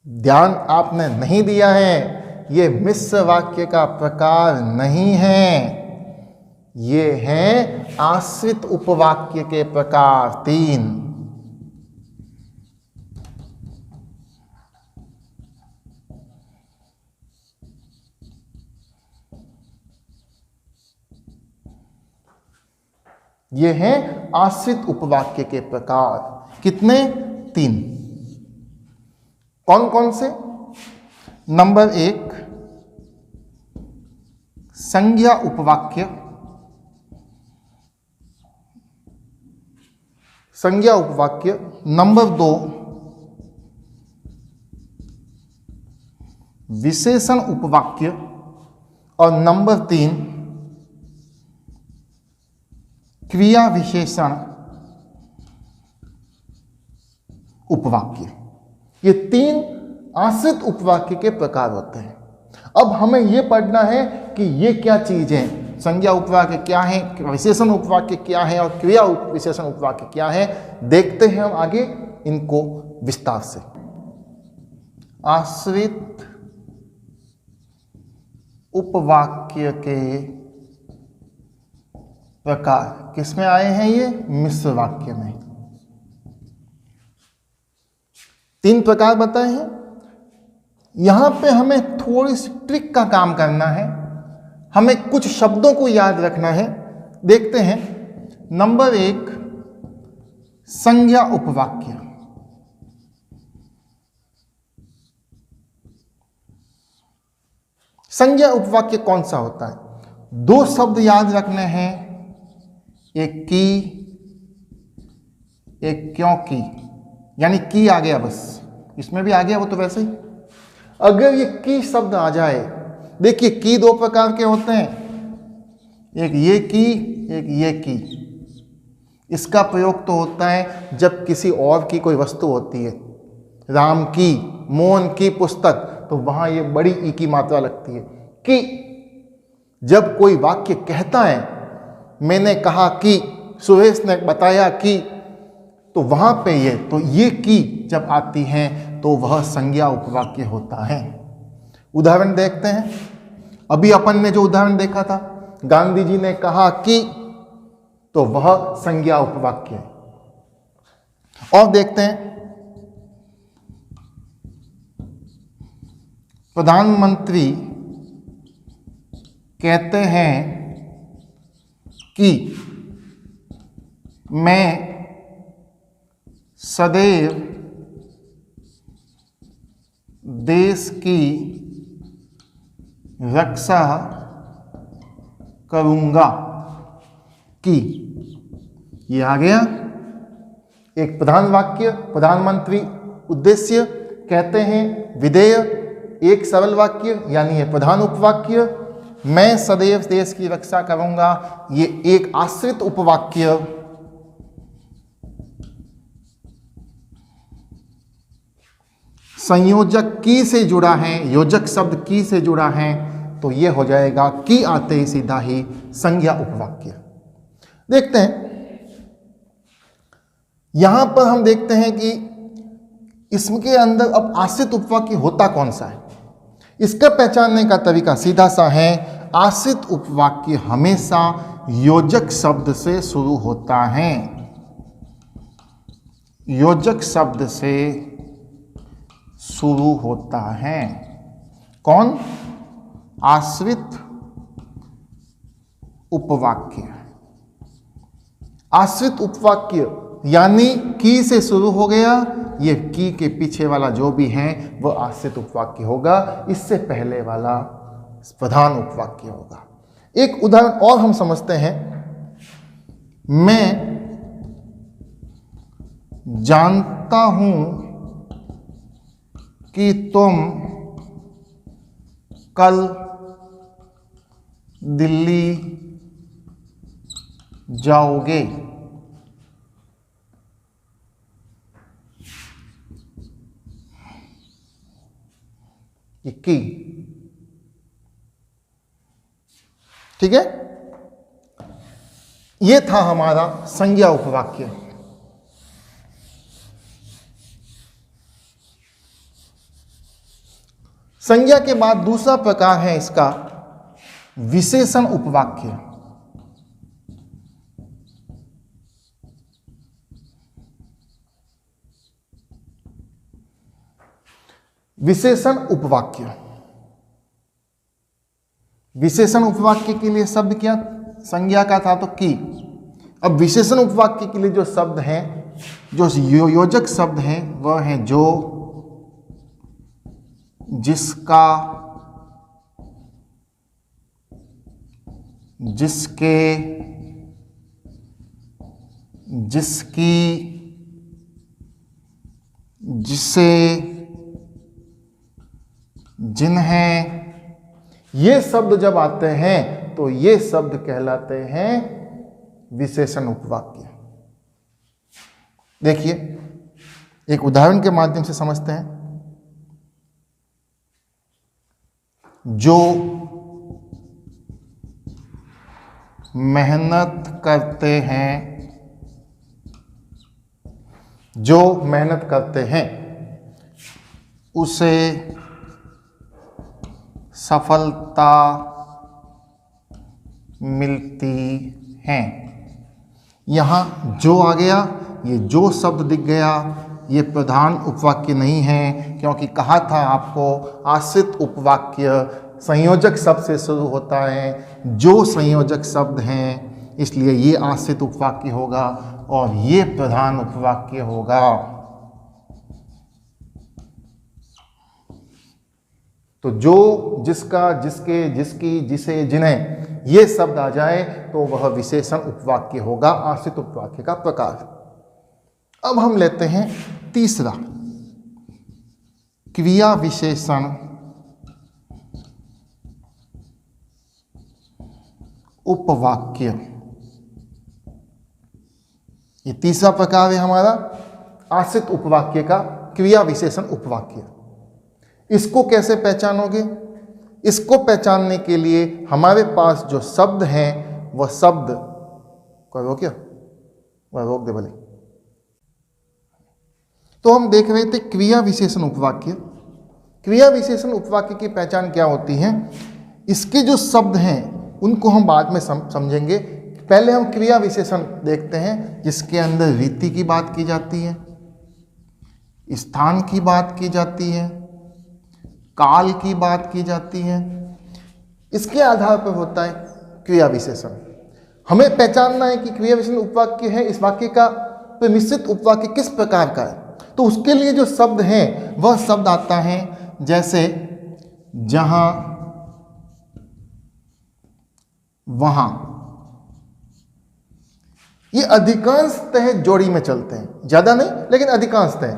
ध्यान आपने नहीं दिया है। ये मिश्र वाक्य का प्रकार नहीं है, ये हैं आश्रित उपवाक्य के प्रकार 3। ये हैं आश्रित उपवाक्य के प्रकार। कितने? 3। कौन कौन से? नंबर 1 संज्ञा उपवाक्य। संज्ञा उपवाक्य। नंबर 2 विशेषण उपवाक्य। और नंबर 3 क्रिया विशेषण उपवाक्य। ये 3 आश्रित उपवाक्य के प्रकार होते हैं। अब हमें यह पढ़ना है कि ये क्या चीज है, संज्ञा उपवाक्य क्या है, विशेषण उपवाक्य क्या है और क्रिया विशेषण उपवाक्य क्या है। देखते हैं हम आगे इनको विस्तार से। आश्रित उपवाक्य के प्रकार किसमें आए हैं? ये मिश्र वाक्य में। 3 प्रकार बताए हैं। यहां पे हमें थोड़ी सी ट्रिक का काम करना है, हमें कुछ शब्दों को याद रखना है। देखते हैं। नंबर 1 संज्ञा उपवाक्य। संज्ञा उपवाक्य कौन सा होता है? 2 शब्द याद रखने हैं, एक की, एक क्योंकि, यानी की आ गया, बस इसमें भी आ गया वो तो वैसे ही। अगर ये की शब्द आ जाए, देखिए की 2 प्रकार के होते हैं, एक ये की, एक ये की। इसका प्रयोग तो होता है जब किसी और की कोई वस्तु होती है, राम की, मोहन की पुस्तक, तो वहां ये बड़ी ई की मात्रा लगती है कि। जब कोई वाक्य कहता है, मैंने कहा कि, सुरेश ने बताया कि, तो वहां पे ये की जब आती हैं तो वह संज्ञा उपवाक्य होता है। उदाहरण देखते हैं। अभी अपन ने जो उदाहरण देखा था, गांधी जी ने कहा कि, तो वह संज्ञा उपवाक्य है। और देखते हैं। प्रधानमंत्री कहते हैं कि मैं सदैव देश की रक्षा करूंगा कि। ये आ गया एक प्रधान वाक्य, प्रधानमंत्री उद्देश्य, कहते हैं विधेय, एक सरल वाक्य यानी ये प्रधान उपवाक्य, मैं सदैव देश की रक्षा करूंगा, ये एक आश्रित उपवाक्य। संयोजक की से जुड़ा है, योजक शब्द की से जुड़ा है, तो ये हो जाएगा की आते ही सीधा ही संज्ञा उपवाक्य। देखते हैं, यहां पर हम देखते हैं कि इसके अंदर अब आश्रित उपवाक्य होता कौन सा है। इसका पहचानने का तरीका सीधा सा है, आश्रित उपवाक्य हमेशा योजक शब्द से शुरू होता है। योजक शब्द से शुरू होता है। कौन? आश्रित उपवाक्य। आश्रित उपवाक्य यानी की से शुरू हो गया, ये की के पीछे वाला जो भी है वह आश्रित उपवाक्य होगा, इससे पहले वाला प्रधान उपवाक्य होगा। एक उदाहरण और हम समझते हैं, मैं जानता हूं कि तुम कल दिल्ली जाओगे। ये की, ठीक है। ये था हमारा संज्ञा उपवाक्य। संज्ञा के बाद दूसरा प्रकार है इसका विशेषण उपवाक्य। विशेषण उपवाक्य। विशेषण उपवाक्य के लिए शब्द क्या संज्ञा का था, तो की। अब विशेषण उपवाक्य के लिए जो शब्द हैं, जो योजक शब्द हैं, वह हैं जो, जिसका, जिसके, जिसकी, जिसे, जिन्हें, ये शब्द जब आते हैं तो ये शब्द कहलाते हैं विशेषण उपवाक्य। देखिए, एक उदाहरण के माध्यम से समझते हैं। जो मेहनत करते हैं, जो मेहनत करते हैं उसे सफलता मिलती है। यहां जो आ गया, ये जो शब्द दिख गया, ये प्रधान उपवाक्य नहीं है, क्योंकि कहा था आपको आश्रित उपवाक्य संयोजक शब्द से शुरू होता है। जो संयोजक शब्द हैं, इसलिए ये आश्रित उपवाक्य होगा और ये प्रधान उपवाक्य होगा। तो जो, जिसका, जिसके, जिसकी, जिसे, जिन्हें, ये शब्द आ जाए तो वह विशेषण उपवाक्य होगा, आश्रित उपवाक्य का प्रकार। अब हम लेते हैं तीसरा, क्रिया विशेषण उपवाक्य। ये तीसरा प्रकार है हमारा आश्रित उपवाक्य का, क्रिया विशेषण उपवाक्य। इसको कैसे पहचानोगे? इसको पहचानने के लिए हमारे पास जो शब्द हैं वह शब्द को रोक, क्या वह रोक दे भले। तो हम देख रहे थे क्रिया विशेषण उपवाक्य। क्रिया विशेषण उपवाक्य की पहचान क्या होती है? इसके जो शब्द हैं उनको हम बाद में समझेंगे। पहले हम क्रिया विशेषण देखते हैं, जिसके अंदर रीति की बात की जाती है, स्थान की बात की जाती है, काल की बात की जाती है। इसके आधार पर होता है क्रिया विशेषण। हमें पहचानना है कि क्रिया विशेषण उपवाक्य है, इस वाक्य का मिश्रित उपवाक्य किस प्रकार का है। तो उसके लिए जो शब्द हैं वह शब्द आता है जैसे जहां, वहां। ये अधिकांशतः जोड़ी में चलते हैं, ज्यादा नहीं लेकिन अधिकांशतः।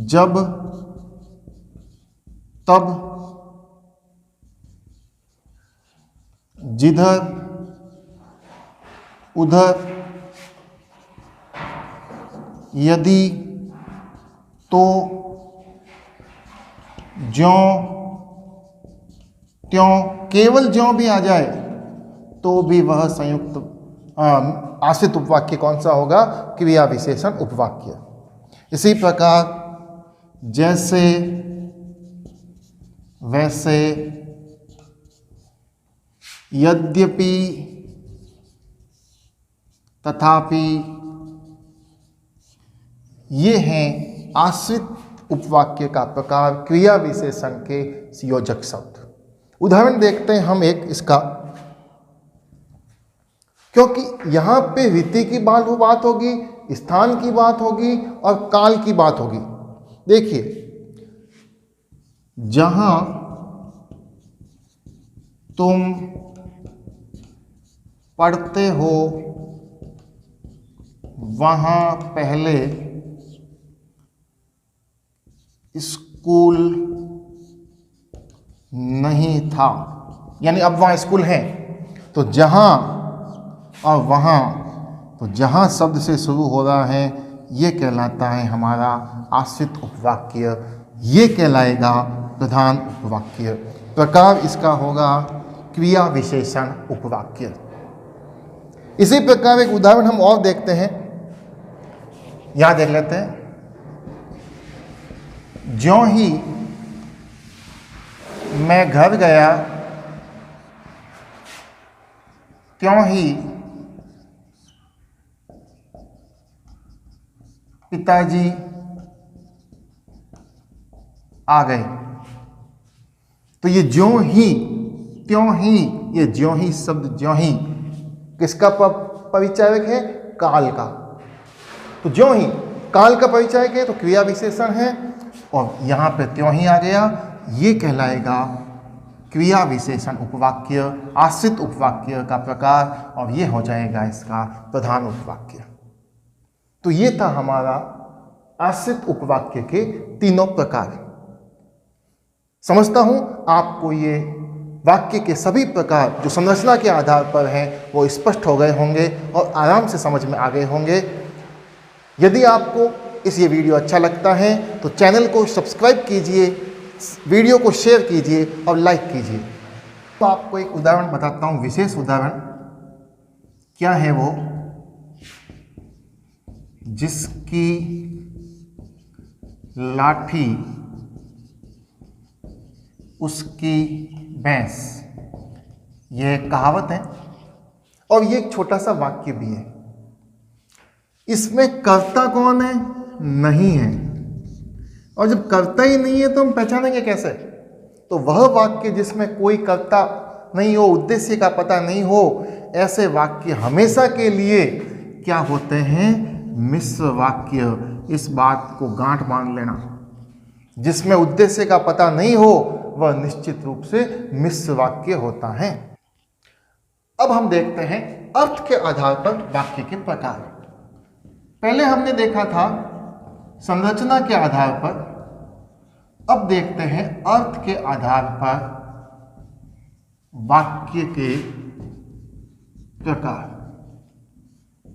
जब, तब, जिधर, उधर, यदि, तो ज्यों त्यों, केवल ज्यों भी आ जाए तो भी वह संयुक्त आश्रित उपवाक्य कौन सा होगा? क्रिया विशेषण उपवाक्य। इसी प्रकार जैसे वैसे, यद्यपि, तथापि, ये हैं आश्रित उपवाक्य का प्रकार, क्रिया विशेषण के संयोजक शब्द। उदाहरण देखते हैं हम एक इसका, क्योंकि यहां पे रीति की बात होगी, स्थान की बात होगी और काल की बात होगी। देखिए, जहां तुम पढ़ते हो वहां पहले स्कूल नहीं था, यानी अब वहां स्कूल है। तो जहां और वहां, तो जहां शब्द से शुरू हो रहा है ये कहलाता है हमारा आश्रित उपवाक्य, ये कहलाएगा प्रधान उपवाक्य। प्रकार इसका होगा क्रिया विशेषण उपवाक्य। इसी प्रकार एक उदाहरण हम और देखते हैं, यहां देख लेते हैं। ज्यों ही मैं घर गया त्यों ही पिताजी आ गए। तो ये ज्यों ही, त्यों ही, ये ज्यों ही शब्द, ज्यों ही किसका परिचायक है? काल का। तो ज्यों ही काल का परिचायक है तो क्रिया विशेषण है, और यहां पे त्यों ही आ गया, ये कहलाएगा क्रिया विशेषण उपवाक्य, आश्रित उपवाक्य का प्रकार, और ये हो जाएगा इसका प्रधान उपवाक्य। तो ये था हमारा आश्रित उपवाक्य के तीनों प्रकार। समझता हूं आपको ये वाक्य के सभी प्रकार जो संरचना के आधार पर हैं वो स्पष्ट हो गए होंगे और आराम से समझ में आ गए होंगे। यदि आपको ये वीडियो अच्छा लगता है तो चैनल को सब्सक्राइब कीजिए, वीडियो को शेयर कीजिए और लाइक कीजिए। तो आपको एक उदाहरण बताता हूं, विशेष उदाहरण। क्या है वो? जिसकी लाठी उसकी भैंस, ये कहावत है और ये एक छोटा सा वाक्य भी है। इसमें कर्ता कौन है? नहीं है। और जब कर्ता ही नहीं है तो हम पहचानेंगे कैसे? तो वह वाक्य जिसमें कोई कर्ता नहीं हो, उद्देश्य का पता नहीं हो, ऐसे वाक्य हमेशा के लिए क्या होते हैं? मिश्र वाक्य। इस बात को गांठ बांध लेना, जिसमें उद्देश्य का पता नहीं हो वह निश्चित रूप से मिश्र वाक्य होता है। अब हम देखते हैं अर्थ के आधार पर वाक्य के प्रकार। पहले हमने देखा था संरचना के आधार पर, अब देखते हैं अर्थ के आधार पर वाक्य के प्रकार।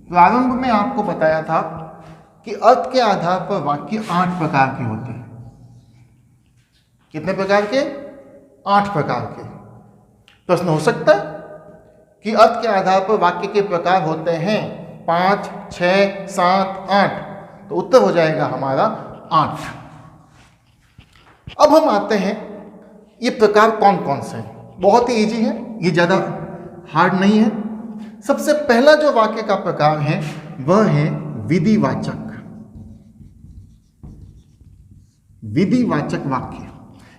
प्रारंभ में आपको बताया था कि अर्थ के आधार पर वाक्य 8 प्रकार के होते हैं। कितने प्रकार के? 8 प्रकार के। प्रश्न हो सकता है कि अर्थ के आधार पर वाक्य के प्रकार होते हैं 5, 6, 7, 8, तो उत्तर हो जाएगा हमारा 8। अब हम आते हैं ये प्रकार कौन कौन से हैं। बहुत ही इजी है, ये ज़्यादा हार्ड नहीं है। सबसे पहला जो वाक्य का प्रकार है वह है विधिवाचक। विधिवाचक वाक्य,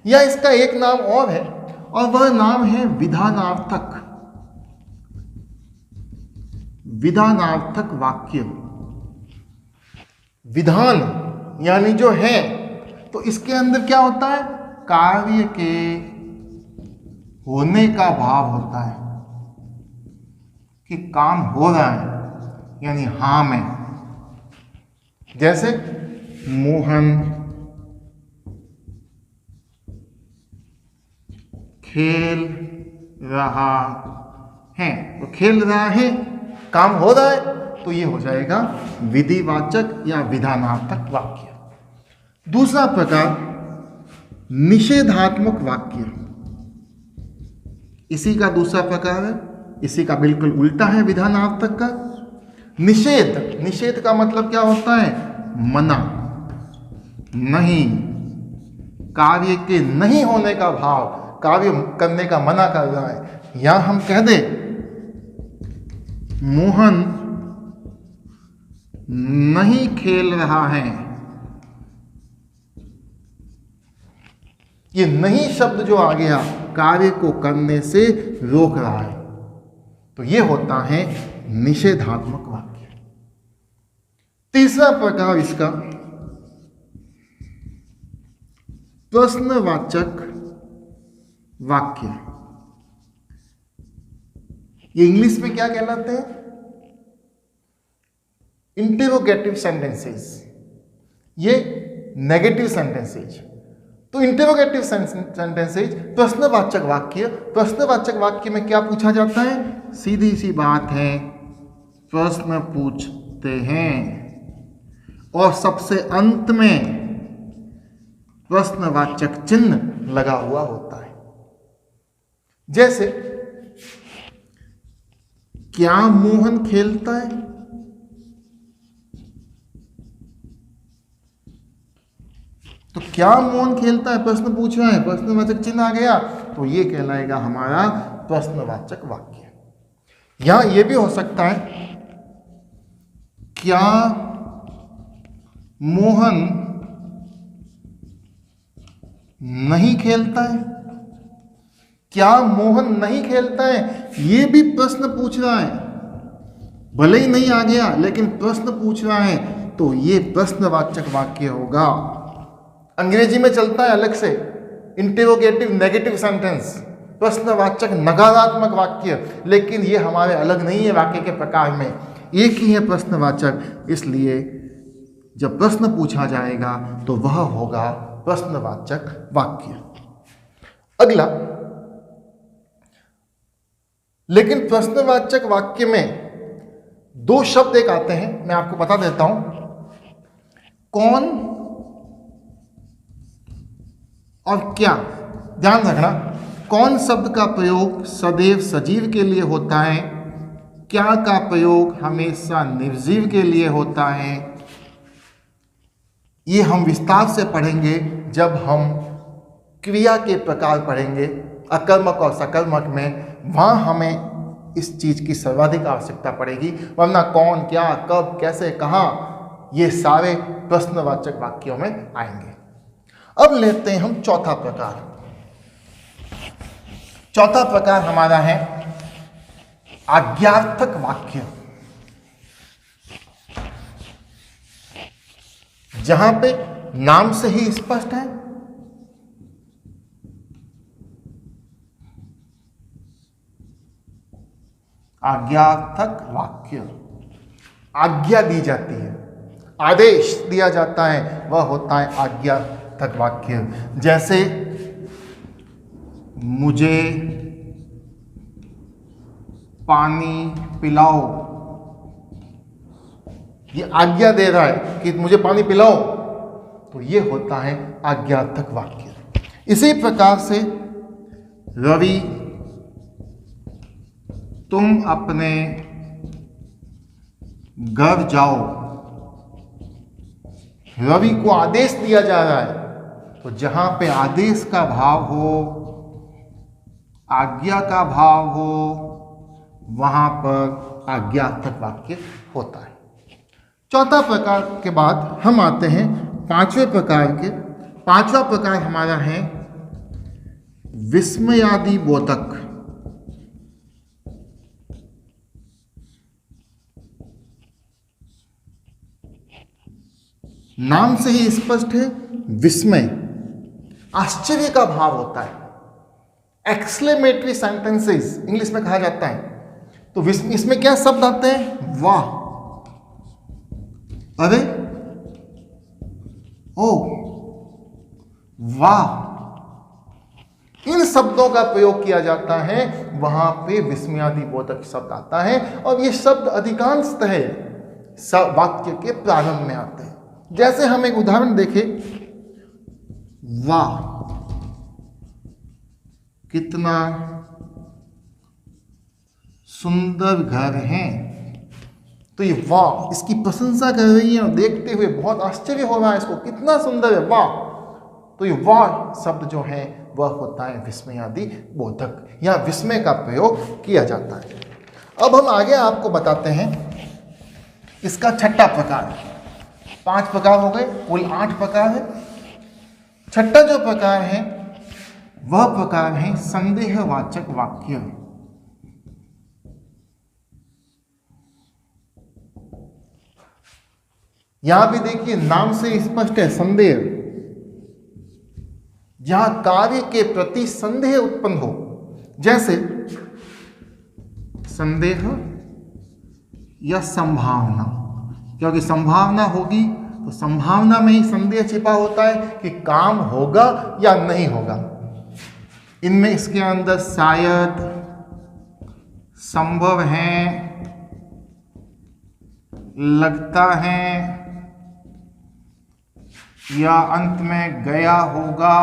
या इसका एक नाम और है और वह नाम है विधानार्थक। विधानार्थक वाक्य। विधान यानी जो है, तो इसके अंदर क्या होता है? कार्य के होने का भाव होता है कि काम हो रहा है, यानी हाँ में। जैसे मोहन खेल रहा है, तो खेल रहा है, काम हो रहा है, तो ये हो जाएगा विधिवाचक या विधानार्थक वाक्य। दूसरा प्रकार निषेधात्मक वाक्य, इसी का दूसरा प्रकार है, इसी का बिल्कुल उल्टा है विधानार्थक का। निषेध, निषेध का मतलब क्या होता है? मना, नहीं, कार्य के नहीं होने का भाव, कार्य करने का मना कर रहा है। या हम कह दें मोहन नहीं खेल रहा है, ये नहीं शब्द जो आ गया कार्य को करने से रोक रहा है, तो ये होता है निषेधात्मक वाक्य। तीसरा प्रकार इसका प्रश्नवाचक वाक्य, ये इंग्लिश में क्या कहलाते हैं? इंटेरोगेटिव सेंटेंसेस, ये नेगेटिव सेंटेंसेज। तो इंटेरोगेटिव सेंटेंसेज प्रश्नवाचक वाक्य, प्रश्नवाचक वाक्य में क्या पूछा जाता है? सीधी सी बात है, प्रश्न पूछते हैं और सबसे अंत में प्रश्नवाचक चिन्ह लगा हुआ होता है। जैसे क्या मोहन खेलता है? तो क्या मोहन खेलता है प्रश्न पूछ रहा है, प्रश्नवाचक चिन्ह आ गया, तो ये कहलाएगा हमारा प्रश्नवाचक वाक्य। या ये भी हो सकता है क्या मोहन नहीं खेलता है? क्या मोहन नहीं खेलता है, ये भी प्रश्न पूछ रहा है, भले ही नहीं आ गया लेकिन प्रश्न पूछ रहा है, तो ये प्रश्नवाचक वाक्य होगा। अंग्रेजी में चलता है अलग से इंटेरोगेटिव नेगेटिव सेंटेंस, प्रश्नवाचक नकारात्मक वाक्य, लेकिन ये हमारे अलग नहीं है वाक्य के प्रकार में, एक ही है प्रश्नवाचक। इसलिए जब प्रश्न पूछा जाएगा तो वह होगा प्रश्नवाचक वाक्य। अगला, लेकिन प्रश्नवाचक वाक्य में दो शब्द एक आते हैं, मैं आपको बता देता हूं, कौन और क्या। ध्यान रखना, कौन शब्द का प्रयोग सदैव सजीव के लिए होता है, क्या का प्रयोग हमेशा निर्जीव के लिए होता है। ये हम विस्तार से पढ़ेंगे जब हम क्रिया के प्रकार पढ़ेंगे, अकर्मक और सकर्मक में, वहाँ हमें इस चीज़ की सर्वाधिक आवश्यकता पड़ेगी, वरना कौन, क्या, कब, कैसे, कहाँ, ये सारे प्रश्नवाचक वाक्यों में आएंगे। अब लेते हैं हम चौथा प्रकार। चौथा प्रकार हमारा है आज्ञार्थक वाक्य, जहां पे नाम से ही स्पष्ट है आज्ञार्थक वाक्य, आज्ञा दी जाती है, आदेश दिया जाता है, वह होता है आज्ञार्थक वाक्य। जैसे मुझे पानी पिलाओ, ये आज्ञा दे रहा है कि मुझे पानी पिलाओ, तो ये होता है आज्ञार्थक वाक्य। इसी प्रकार से रवि तुम अपने घर जाओ, रवि को आदेश दिया जा रहा है, तो जहां पे आदेश का भाव हो, आज्ञा का भाव हो, वहां पर आज्ञार्थक वाक्य होता है। चौथा प्रकार के बाद हम आते हैं पांचवें प्रकार के। पांचवा प्रकार हमारा है विस्मयादि बोधक। नाम से ही स्पष्ट है, विस्मय, आश्चर्य का भाव होता है, एक्सक्लेमेटरी सेंटेंसेस इंग्लिश में कहा जाता है। तो इसमें क्या शब्द आते हैं? वाह, अरे, ओ, वाह, इन शब्दों का प्रयोग किया जाता है, वहां पे विस्मयादि बोधक शब्द आता है, और ये शब्द अधिकांशतः वाक्य के प्रारंभ में आते हैं। जैसे हम एक उदाहरण देखें, वाह कितना सुंदर घर है। तो ये वाह इसकी प्रशंसा कर रही है और देखते हुए बहुत आश्चर्य हो रहा है इसको, कितना सुंदर है वाह। तो ये वाह शब्द जो है वह होता है विस्मयादि बोधक, या विस्मय का प्रयोग किया जाता है। अब हम आगे आपको बताते हैं इसका छठा प्रकार। 5 प्रकार हो गए, कुल 8 प्रकार है। छठा जो प्रकार है वह प्रकार है संदेहवाचक वाक्य। यहां भी देखिए नाम से स्पष्ट है संदेह, जहां कार्य के प्रति संदेह उत्पन्न हो, जैसे संदेह या संभावना, क्योंकि संभावना होगी तो संभावना में ही संदेह छिपा होता है कि काम होगा या नहीं होगा। इनमें इसके अंदर शायद, संभव है, लगता है, या अंत में गया होगा,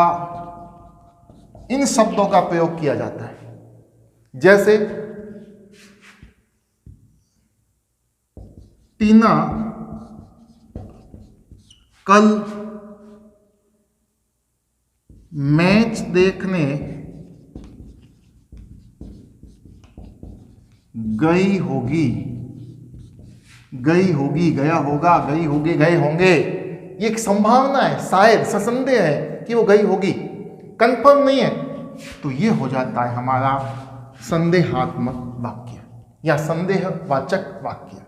इन शब्दों का प्रयोग किया जाता है। जैसे टीना कल मैच देखने गई होगी, गई होगी, गया होगा, गई होगी, गए होंगे। ये एक संभावना है, शायद ससंदेह है कि वो गई होगी, कंफर्म नहीं है। तो ये हो जाता है हमारा संदेहात्मक वाक्य या संदेहवाचक वाक्य।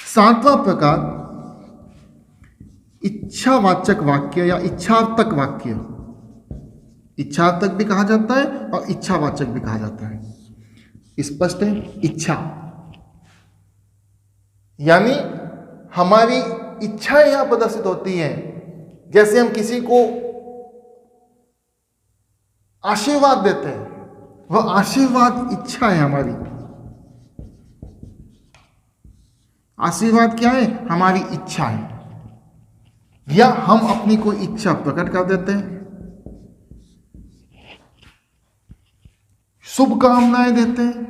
7वां प्रकार इच्छावाचक वाक्य या इच्छार्थक वाक्य। इच्छार्थक भी कहा जाता है और इच्छावाचक भी कहा जाता है। स्पष्ट है, इच्छा यानी हमारी इच्छाएं यहां प्रदर्शित होती हैं। जैसे हम किसी को आशीर्वाद देते हैं, वह आशीर्वाद इच्छा है हमारी। आशीर्वाद क्या है? हमारी इच्छा है। या हम अपनी कोई इच्छा प्रकट कर देते हैं, शुभकामनाएं देते हैं।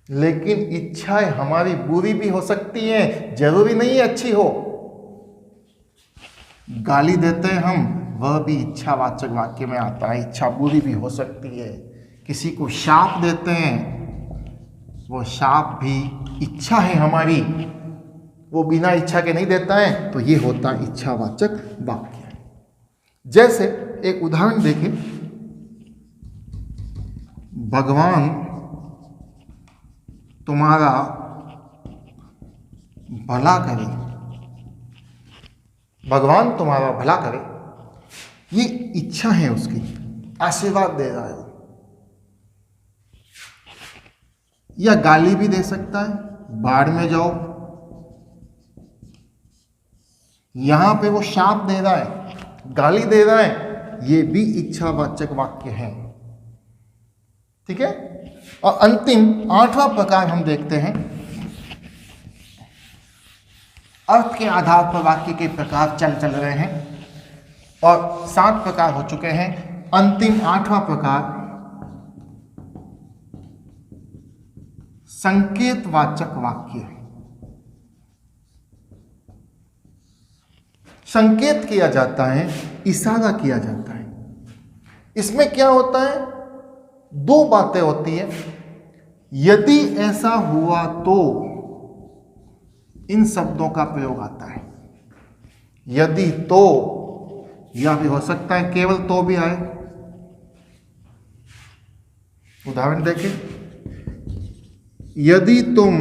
लेकिन इच्छाएं हमारी बुरी भी हो सकती हैं, जरूरी नहीं है अच्छी हो। गाली देते हैं हम, वह भी इच्छावाचक वाक्य में आता है, इच्छा बुरी भी हो सकती है। किसी को शाप देते हैं, वो शाप भी इच्छा है हमारी, वो बिना इच्छा के नहीं देता है, तो ये होता है इच्छावाचक वाक्य। जैसे एक उदाहरण देखें, भगवान तुम्हारा भला करे, भगवान तुम्हारा भला करे, ये इच्छा है उसकी, आशीर्वाद दे रहा है। या गाली भी दे सकता है, बाढ़ में जाओ, यहां पे वो शाप दे रहा है, गाली दे रहा है, ये भी इच्छावाचक वाक्य है। ठीक है। और अंतिम 8वां प्रकार हम देखते हैं, अर्थ के आधार पर वाक्य के प्रकार चल रहे हैं और 7 प्रकार हो चुके हैं। अंतिम 8वां प्रकार संकेतवाचक वाक्य। संकेत किया जाता है, इशारा किया जाता है। इसमें क्या होता है? 2 बातें होती है। यदि ऐसा हुआ तो इन शब्दों का प्रयोग आता है। यदि तो, यह भी हो सकता है केवल तो भी आए। उदाहरण देखें, यदि तुम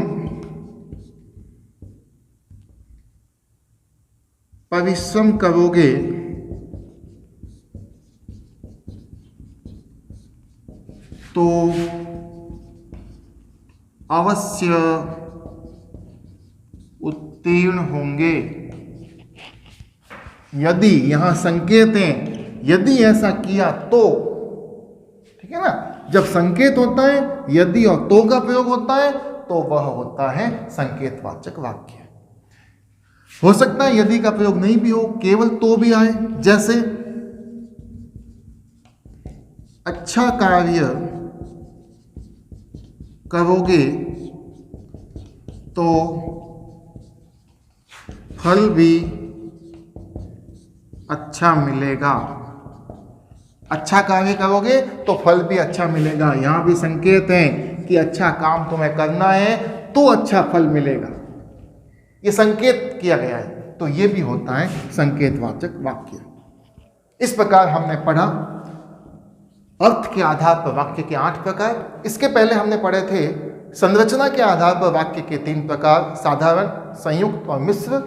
परिश्रम करोगे तो अवश्य उत्तीर्ण होंगे। यदि, यहां संकेत है, यदि ऐसा किया तो, ठीक है ना। जब संकेत होता है, यदि और तो का प्रयोग होता है, तो वह होता है संकेतवाचक वाक्य। हो सकता है यदि का प्रयोग नहीं भी हो, केवल तो भी आए। जैसे अच्छा कार्य करोगे तो फल भी अच्छा मिलेगा। अच्छा कार्य करोगे तो फल भी अच्छा मिलेगा। यहां भी संकेत है कि अच्छा काम तुम्हें करना है तो अच्छा फल मिलेगा, ये संकेत किया गया है। तो ये भी होता है संकेतवाचक वाक्य। इस प्रकार हमने पढ़ा अर्थ के आधार पर वाक्य के 8 प्रकार। इसके पहले हमने पढ़े थे संरचना के आधार पर वाक्य के 3 प्रकार, साधारण, संयुक्त और मिश्र।